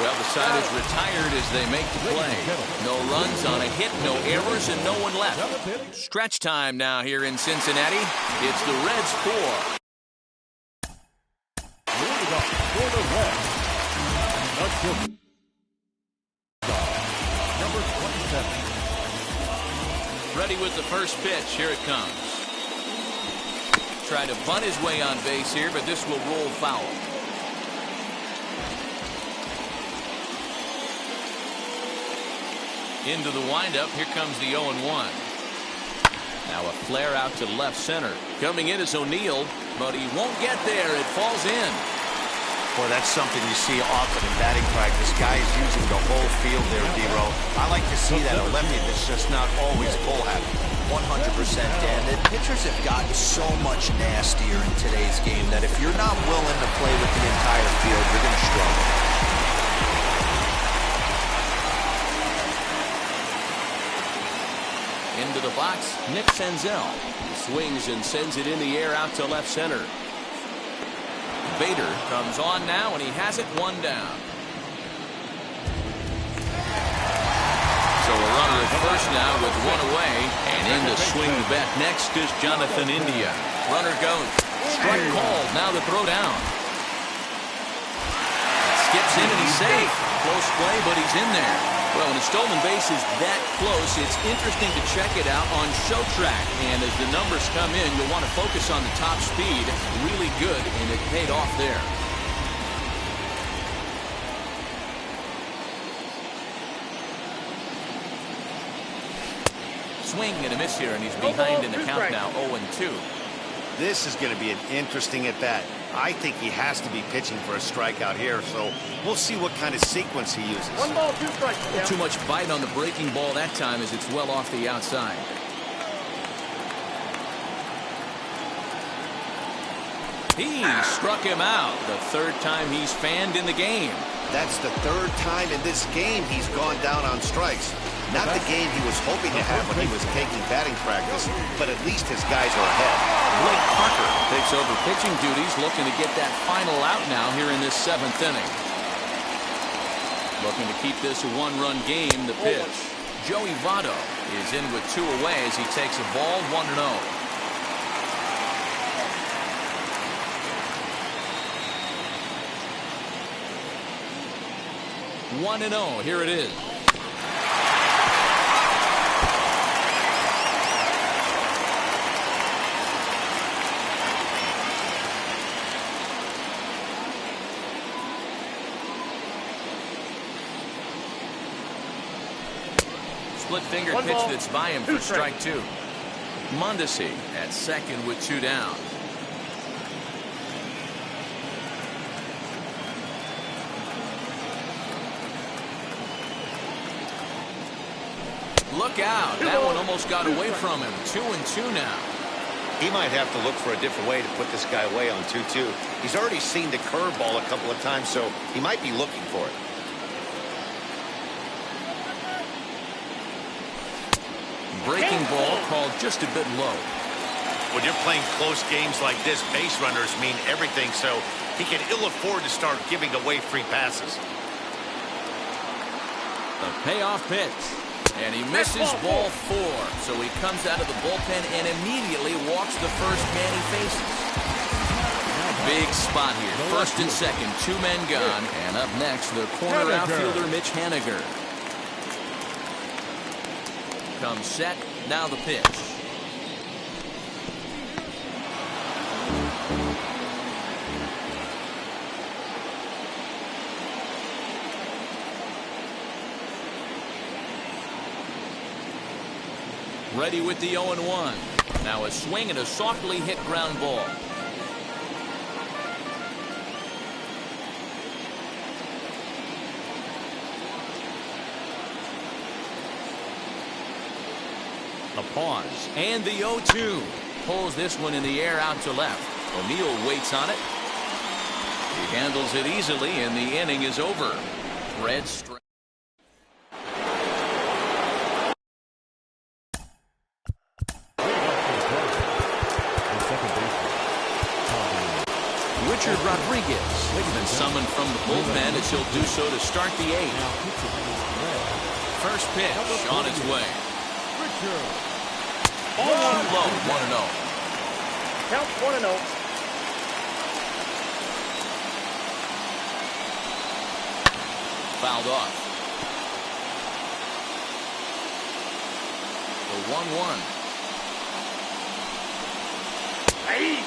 Well, the side is retired as they make the play. No runs on a hit, no errors, and no one left. Stretch time now here in Cincinnati. It's the Reds 4. For the Reds, number 27. Ready with the first pitch. Here it comes. Try to bunt his way on base here, but this will roll foul. Into the windup. Here comes the 0-1. Now a flare out to left center. Coming in is O'Neill, but he won't get there. It falls in. Boy, that's something you see often in batting practice. Guys using the whole field there, D-Ro. I like to see that. A lefty that's just not always pull happy. 100%, Dan. The pitchers have gotten so much nastier in today's game that if you're not willing to play with the entire field, you're going to struggle. Into the box, Nick Senzel. He swings and sends it in the air out to left center. Bader comes on now, and he has it 1 down. So a runner at first now with 1 away, and in to swing the bat next is Jonathan India. Runner goes. Strike called. Now the throw down. Skips in and he's safe. Close play, but he's in there. Well, when a stolen base is that close, it's interesting to check it out on show track. And as the numbers come in, you'll want to focus on the top speed. Really good, and it paid off there. swing and a miss here, and he's behind in the count now, 0-2. This is going to be an interesting at-bat. I think he has to be pitching for a strikeout here, so we'll see what kind of sequence he uses. 1 ball, 2 strikes. Yeah. Too much bite on the breaking ball that time as it's well off the outside. He struck him out. The third time he's fanned in the game. That's the third time in this game he's gone down on strikes. Not the game he was hoping to have when he was taking batting practice, but at least his guys are ahead. Blake Parker takes over pitching duties, looking to get that final out now here in this 7th inning. Looking to keep this a one-run game. The pitch. Joey Votto is in with 2 away as he takes a ball, 1-0. 1-0. Here it is. Split finger pitch that's by him for strike 2. Mondesi at second with 2 down. Look out. That one almost got away from him. 2-2 now. He might have to look for a different way to put this guy away on 2-2. He's already seen the curveball a couple of times, so he might be looking for it. Breaking ball called just a bit low. When you're playing close games like this, base runners mean everything, so he can ill afford to start giving away free passes. The payoff pitch. And he misses ball 4. So he comes out of the bullpen and immediately walks the first man he faces. Big spot here. First and second, 2 men gone. And up next, the corner outfielder, Mitch Haniger. Comes set. Now the pitch. Ready with the 0-1. Now a swing and a softly hit ground ball. A pause. And the 0-2. Pulls this one in the air out to left. O'Neill waits on it. He handles it easily, and the inning is over. Red strike. Richard Rodriguez has been summoned from the bullpen as he'll do so to start the 8th. First pitch on its way. Ball too low, 1-0. Count 1-0. Fouled off. The 1-1. Hey!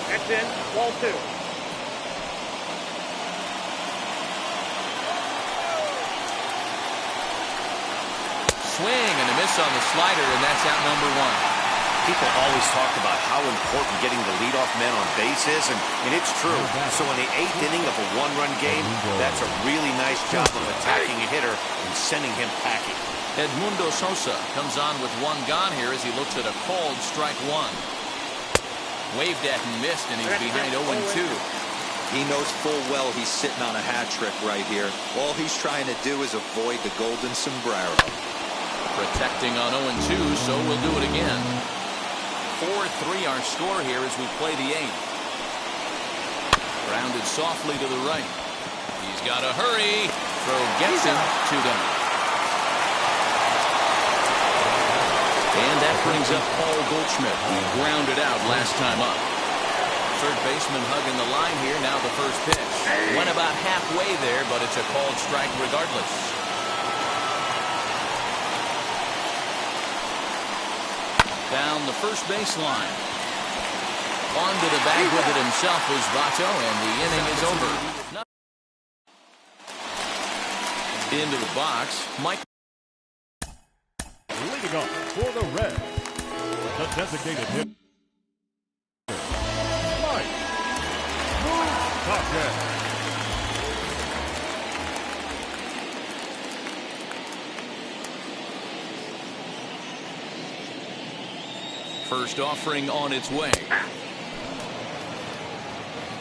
That's in. Ball 2. Swing and a miss on the slider, and that's out number 1. People always talk about how important getting the leadoff man on base is, and it's true. So in the 8th inning of a 1-run game, that's a really nice job of attacking a hitter and sending him packing. Edmundo Sosa comes on with 1 gone here as he looks at a called strike 1. Waved at and missed, and he's behind 0-2. He knows full well he's sitting on a hat trick right here. All he's trying to do is avoid the golden sombrero. Protecting on 0-2, so we'll do it again. 4-3 our score here as we play the 8th. Grounded softly to the right. He's got to hurry. Throw gets him. 2 down. And that brings up Paul Goldschmidt, who grounded out last time up. Third baseman hugging the line here. Now the first pitch. Went about halfway there, but it's a called strike regardless. Down the first baseline. Onto the bag with it himself was Vato, and the inning is over. Into the box, Mike. Leading off for the Reds, the designated hitter, Mike Moustakas. First offering on its way.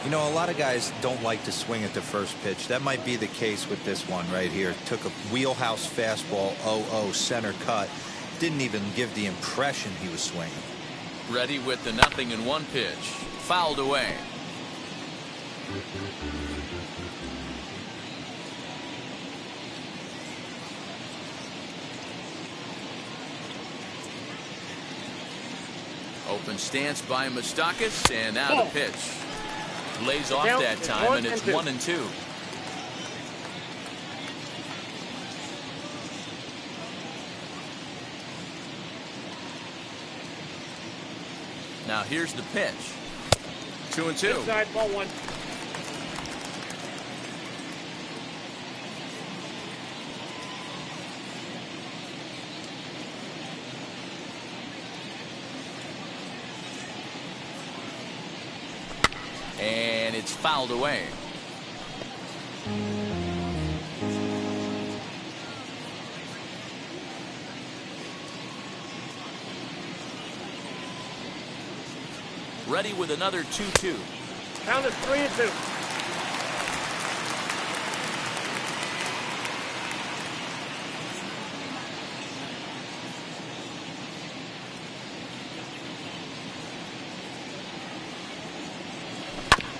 You know, a lot of guys don't like to swing at the first pitch. That might be the case with this one right here. Took a wheelhouse fastball, 0-0 center cut. Didn't even give the impression he was swinging. Ready with the 0-1 pitch. Fouled away. Open stance by Moustakas, and now the pitch. Lays off that time, and it's 1-2. Now here's the pitch. 2-2. Inside, ball one. And it's fouled away. Ready with another 2-2. Count is 3-2.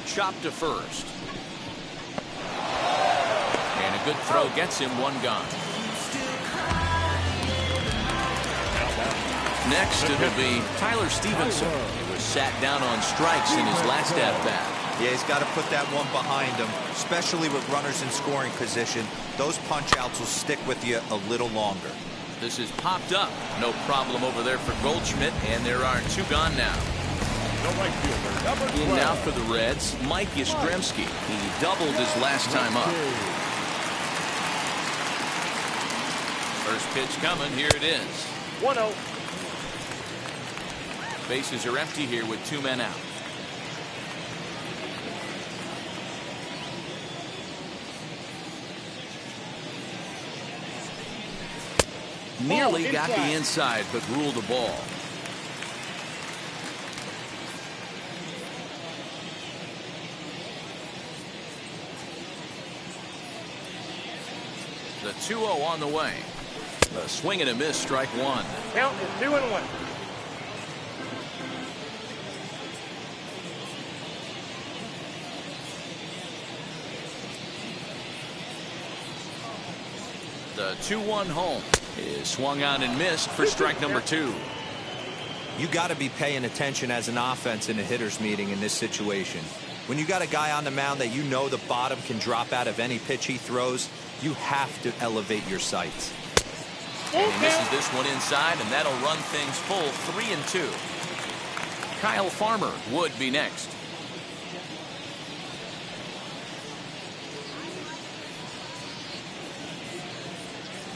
Chop to first. And a good throw gets him one gone. Next, it'll be Tyler Stevenson. He was sat down on strikes in his last at-bat. Yeah, he's got to put that one behind him, especially with runners in scoring position. Those punch-outs will stick with you a little longer. This is popped up. No problem over there for Goldschmidt, and there are two gone now. The right fielder, number 12. In now for the Reds, Mike Yastrzemski. He doubled his last time up. First pitch coming. Here it is. 1-0. Bases are empty here with two men out. Nearly got the inside, but ruled a ball. The 2-0 on the way. A swing and a miss, strike one. Count is 2-1. The 2-1 home is swung on and missed for strike number two. You got to be paying attention as an offense in a hitter's meeting in this situation. When you got a guy on the mound that you know the bottom can drop out of any pitch he throws, you have to elevate your sights. And he misses this one inside, and that'll run things full 3-2. Kyle Farmer would be next.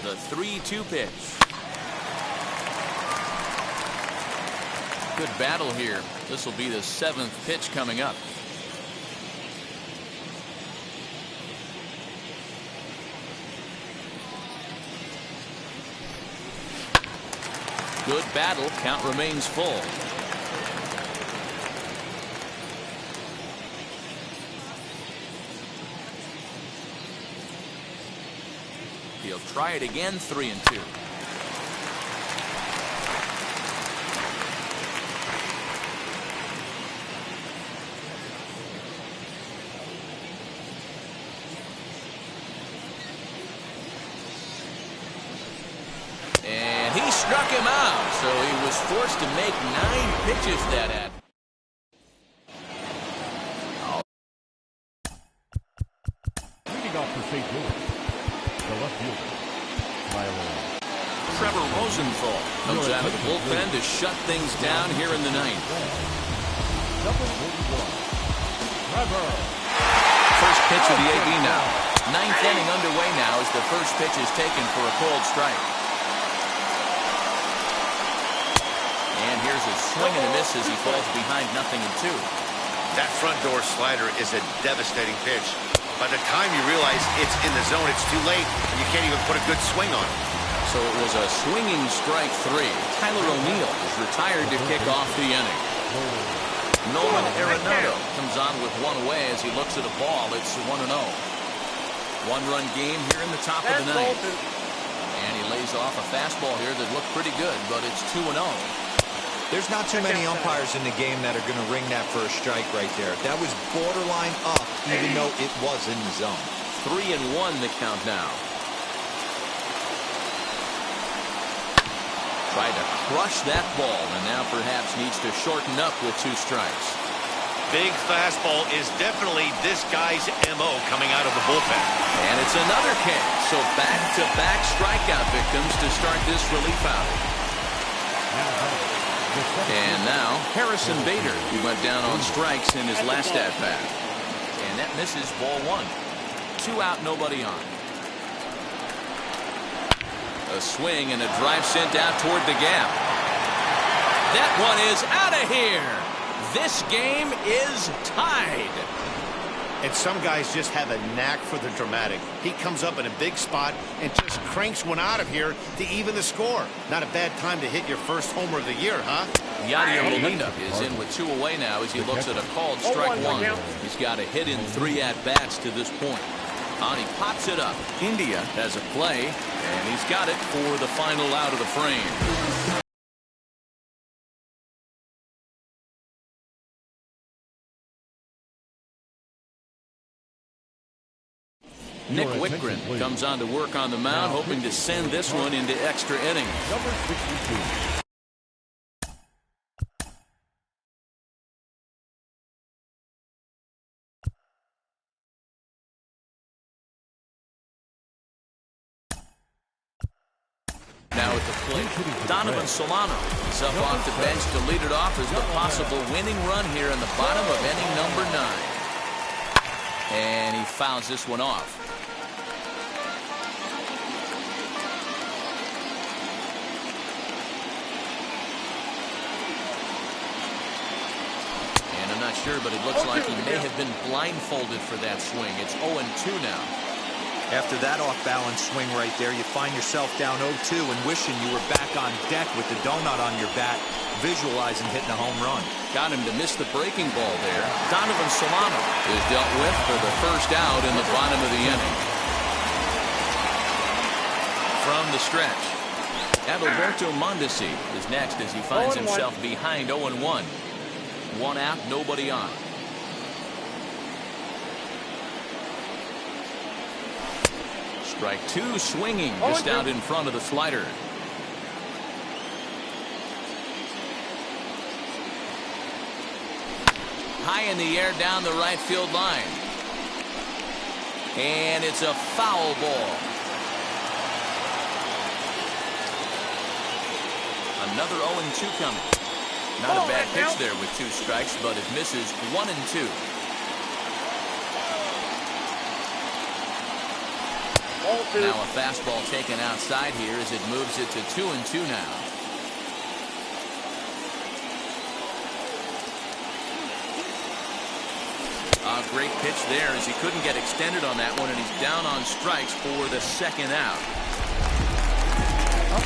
The 3-2 pitch. Good battle here. This will be the 7th pitch coming up. Good battle. Count remains full. He'll try it again. 3-2. And he struck him out, so he was forced to make 9 pitches that at. Leading off for St. Louis, the left fielder, Tyler Trevor Rosenthal comes out of the bullpen to shut things down here in the ninth. Number 41, Trevor. First pitch of the AB now. Ninth inning underway now as the first pitch is taken for a cold strike. And here's a swing and a miss as he falls behind 0-2. That front door slider is a devastating pitch. By the time you realize it's in the zone, it's too late. You can't even put a good swing on it. So it was a swinging strike 3. Tyler O'Neill is retired to kick off the inning. Nolan Arenado comes on with one away as he looks at a ball. It's 1-0. One-run game here in the top of the ninth. And he lays off a fastball here that looked pretty good, but it's 2-0. There's not too many umpires in the game that are going to ring that for a strike right there. That was borderline up, even though it was in the zone. 3-1 the count now. Tried to crush that ball, and now perhaps needs to shorten up with 2 strikes. Big fastball is definitely this guy's MO coming out of the bullpen. And it's another K. So back-to-back strikeout victims to start this relief outing. And now Harrison Bader, who went down on strikes in his last at-bat. And that misses ball 1. 2 out, nobody on. A swing and a drive sent out toward the gap. That one is out of here. This game is tied. And some guys just have a knack for the dramatic. He comes up in a big spot and just cranks one out of here to even the score. Not a bad time to hit your first homer of the year, huh? Yadier Molina is in with 2 away now as he looks at a called strike 1. He's got a hit in 3 at-bats to this point. And he pops it up. India has a play, and he's got it for the final out of the frame. Nick Wickgren comes on to work on the mound, hoping to send this one into extra innings. Number 62. Now at the plate, Donovan Solano is up off the bench to lead it off as the possible winning run here in the bottom of inning number 9. And he fouls this one off. And I'm not sure, but it looks like he may have been blindfolded for that swing. It's 0-2 now. After that off-balance swing right there, you find yourself down 0-2 and wishing you were back on deck with the donut on your bat, visualizing hitting a home run. Got him to miss the breaking ball there. Donovan Solano is dealt with for the first out in the bottom of the inning. From the stretch, Adalberto Mondesi is next as he finds himself behind 0-1. 1 out, nobody on. Strike 2 swinging just out in front of the slider. High in the air down the right field line. And it's a foul ball. Another 0-2 coming. Not a bad pitch there with 2 strikes, but it misses 1-2. Now a fastball taken outside here as it moves it to 2-2 now. A great pitch there as he couldn't get extended on that one, and he's down on strikes for the 2nd out.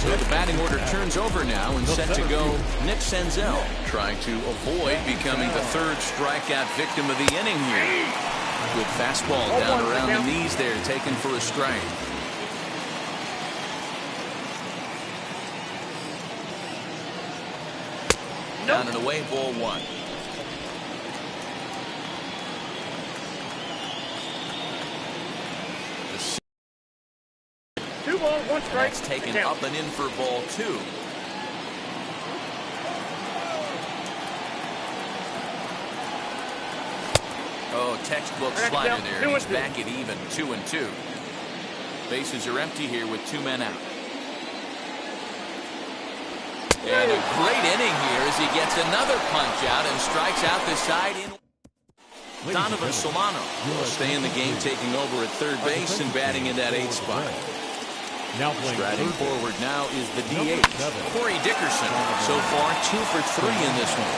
So the batting order turns over now and set to go Nick Senzel, trying to avoid becoming the 3rd strikeout victim of the inning here. Good fastball down around the knees there, taken for a strike. Down and away, ball 1. The 2 balls, 1 strike. That's taken up and in for ball 2. Oh, textbook slider there. He's back at even, 2-2. Bases are empty here with 2 men out. And a great inning here as he gets another punch out and strikes out the side in. Donovan Solano will stay in the game, taking over at third base and batting in that 8th spot. Striding forward now is the DH, Corey Dickerson. So far, 2 for 3 in this one.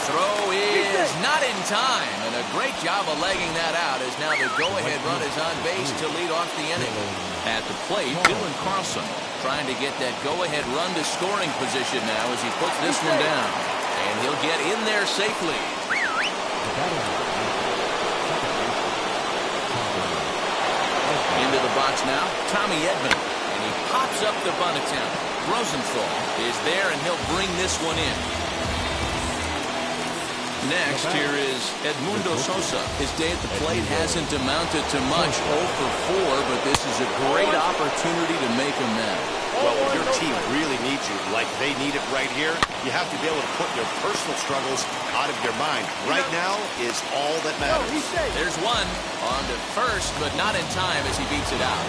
Throw is not in time, and a great job of legging that out as now the go-ahead run is on base to lead off the inning. At the plate, Dylan Carlson trying to get that go-ahead run to scoring position now as he puts this one down. And he'll get in there safely. Into the box now, Tommy Edman, and he pops up the bunt attempt. Rosenthal is there, and he'll bring this one in. Next, here is Edmundo Sosa. His day at the plate hasn't amounted to much, 0 for 4, but this is a great opportunity to make a man. Well, when your team really needs you, like they need it right here, you have to be able to put your personal struggles out of your mind. Right now is all that matters. There's one on to first, but not in time as he beats it out.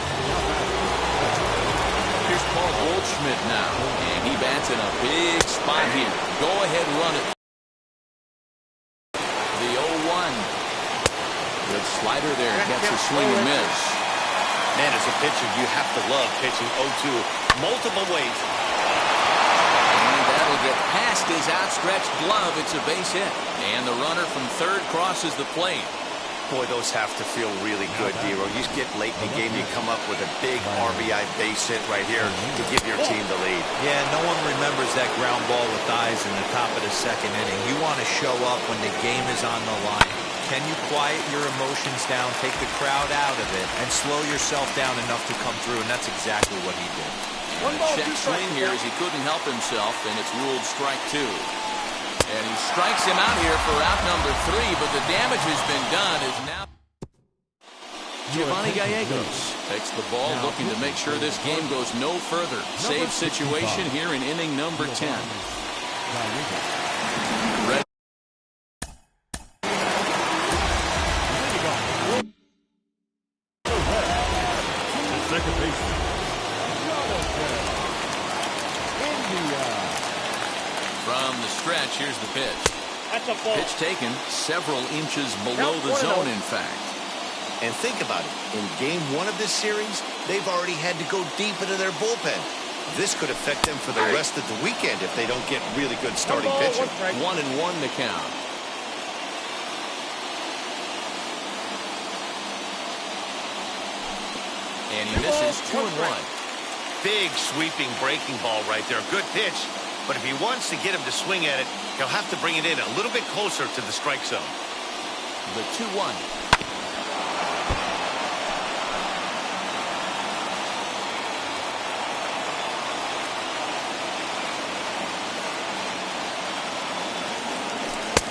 Here's Paul Goldschmidt now, and he bats in a big spot here. Go ahead, run it. The 0-1. Good slider there. Gets a swing and miss. Man, as a pitcher, you have to love pitching 0-2 multiple ways. And that'll get past his outstretched glove. It's a base hit. And the runner from third crosses the plate. Boy, those have to feel really good, Dero. You get late in the game, you come up with a big RBI base hit right here to give your team the lead. Yeah, no one remembers that ground ball with eyes in the top of the 2nd inning. You want to show up when the game is on the line. Can you quiet your emotions down, take the crowd out of it, and slow yourself down enough to come through? And that's exactly what he did. Check swing here as he couldn't help himself, and it's ruled strike 2. And he strikes him out here for out number 3, but the damage has been done. Is now Giovanni Gallegos takes the ball, looking to make sure this game goes no further. Save situation here in inning number 10. Red. Second baseman. From the stretch, here's the pitch. That's a ball. Pitch taken several inches below the zone, in fact. And think about it. In game 1 of this series, they've already had to go deep into their bullpen. This could affect them for the rest of the weekend if they don't get really good starting pitching. 1-1 to count. And he misses 2-1. Big sweeping breaking ball right there. Good pitch. But if he wants to get him to swing at it, he'll have to bring it in a little bit closer to the strike zone. The 2-1.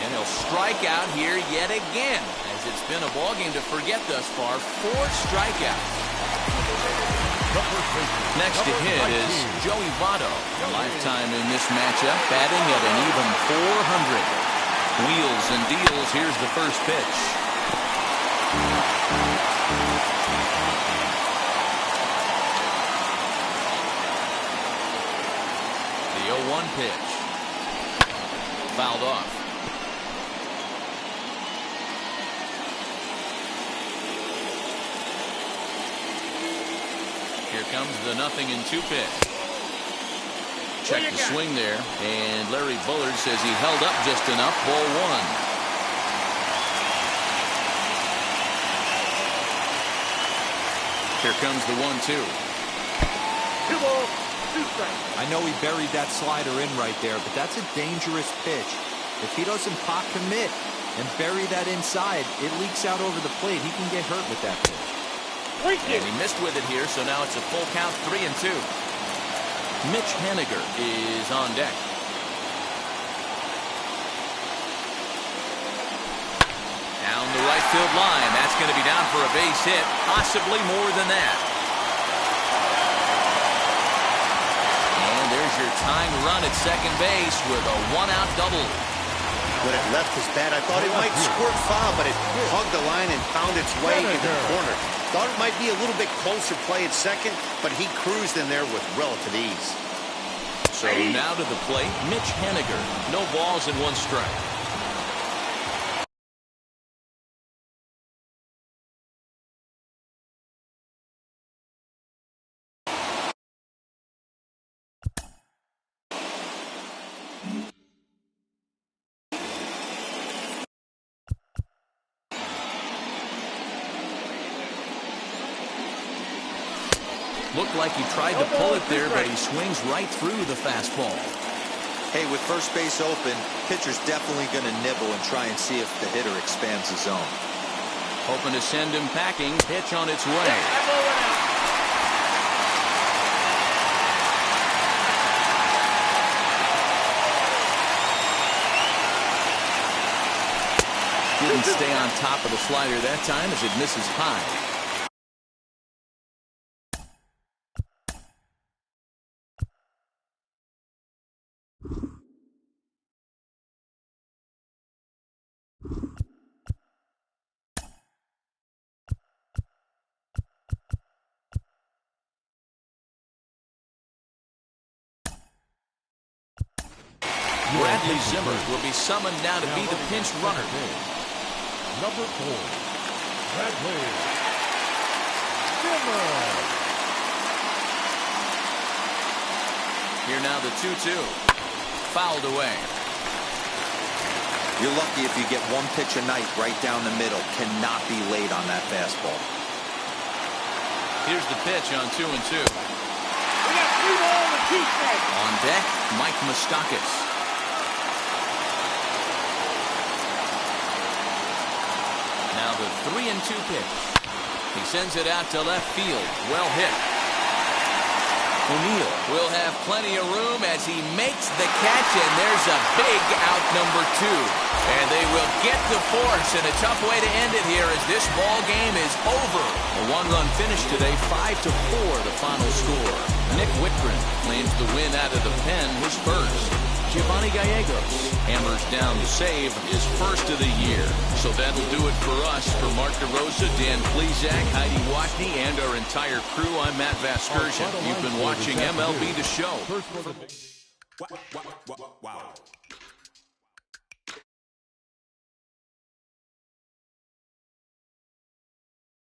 And he'll strike out here yet again, as it's been a ballgame to forget thus far. 4 strikeouts. Next to hit is Joey Votto. Lifetime in this matchup, batting at an even .400. Wheels and deals. Here's the first pitch. The 0-1 pitch. Fouled off. Here comes the 0-2 pitch. Check the swing there, and Larry Bullard says he held up just enough. Ball 1. Here comes the 1-2. 2 balls, 2 strikes. I know he buried that slider in right there, but that's a dangerous pitch. If he doesn't pot commit and bury that inside, it leaks out over the plate. He can get hurt with that pitch. And he missed with it here, so now it's a full count, 3-2. Mitch Haniger is on deck. Down the right field line. That's going to be down for a base hit, possibly more than that. And there's your tying run at second base with a 1-out double. When it left his bat, I thought it might squirt foul, but it hugged the line and found its way into the corner. Thought it might be a little bit closer play at second, but he cruised in there with relative ease. So now to the plate, Mitch Haniger. No balls and 1 strike. Looked like he tried to pull it there, but he swings right through the fastball. Hey, with first base open, pitcher's definitely going to nibble and try and see if the hitter expands the zone. Hoping to send him packing. Pitch on its way. Didn't stay on top of the slider that time as it misses high. Bradley Zimmer will be summoned now to be the pinch runner. Number 4, Bradley Zimmer. Here now the 2-2. Fouled away. You're lucky if you get 1 pitch a night right down the middle. Cannot be late on that fastball. Here's the pitch on 2-2. We got 3 balls and 2 strikes. On deck, Mike Moustakas. Now the 3-2 pitch. He sends it out to left field. Well hit. O'Neill will have plenty of room as he makes the catch, and there's a big out number 2. And they will get the force, and a tough way to end it here as this ball game is over. A 1-run finish today, 5-4 the final score. Nick Whitgren claims the win out of the pen, his first. Giovanni Gallegos hammers down the save, his first of the year. So that'll do it for us. For Mark DeRosa, Dan Plesac, Heidi Watney, and our entire crew, I'm Matt Vasgersian. You've been watching MLB The Show. Wow.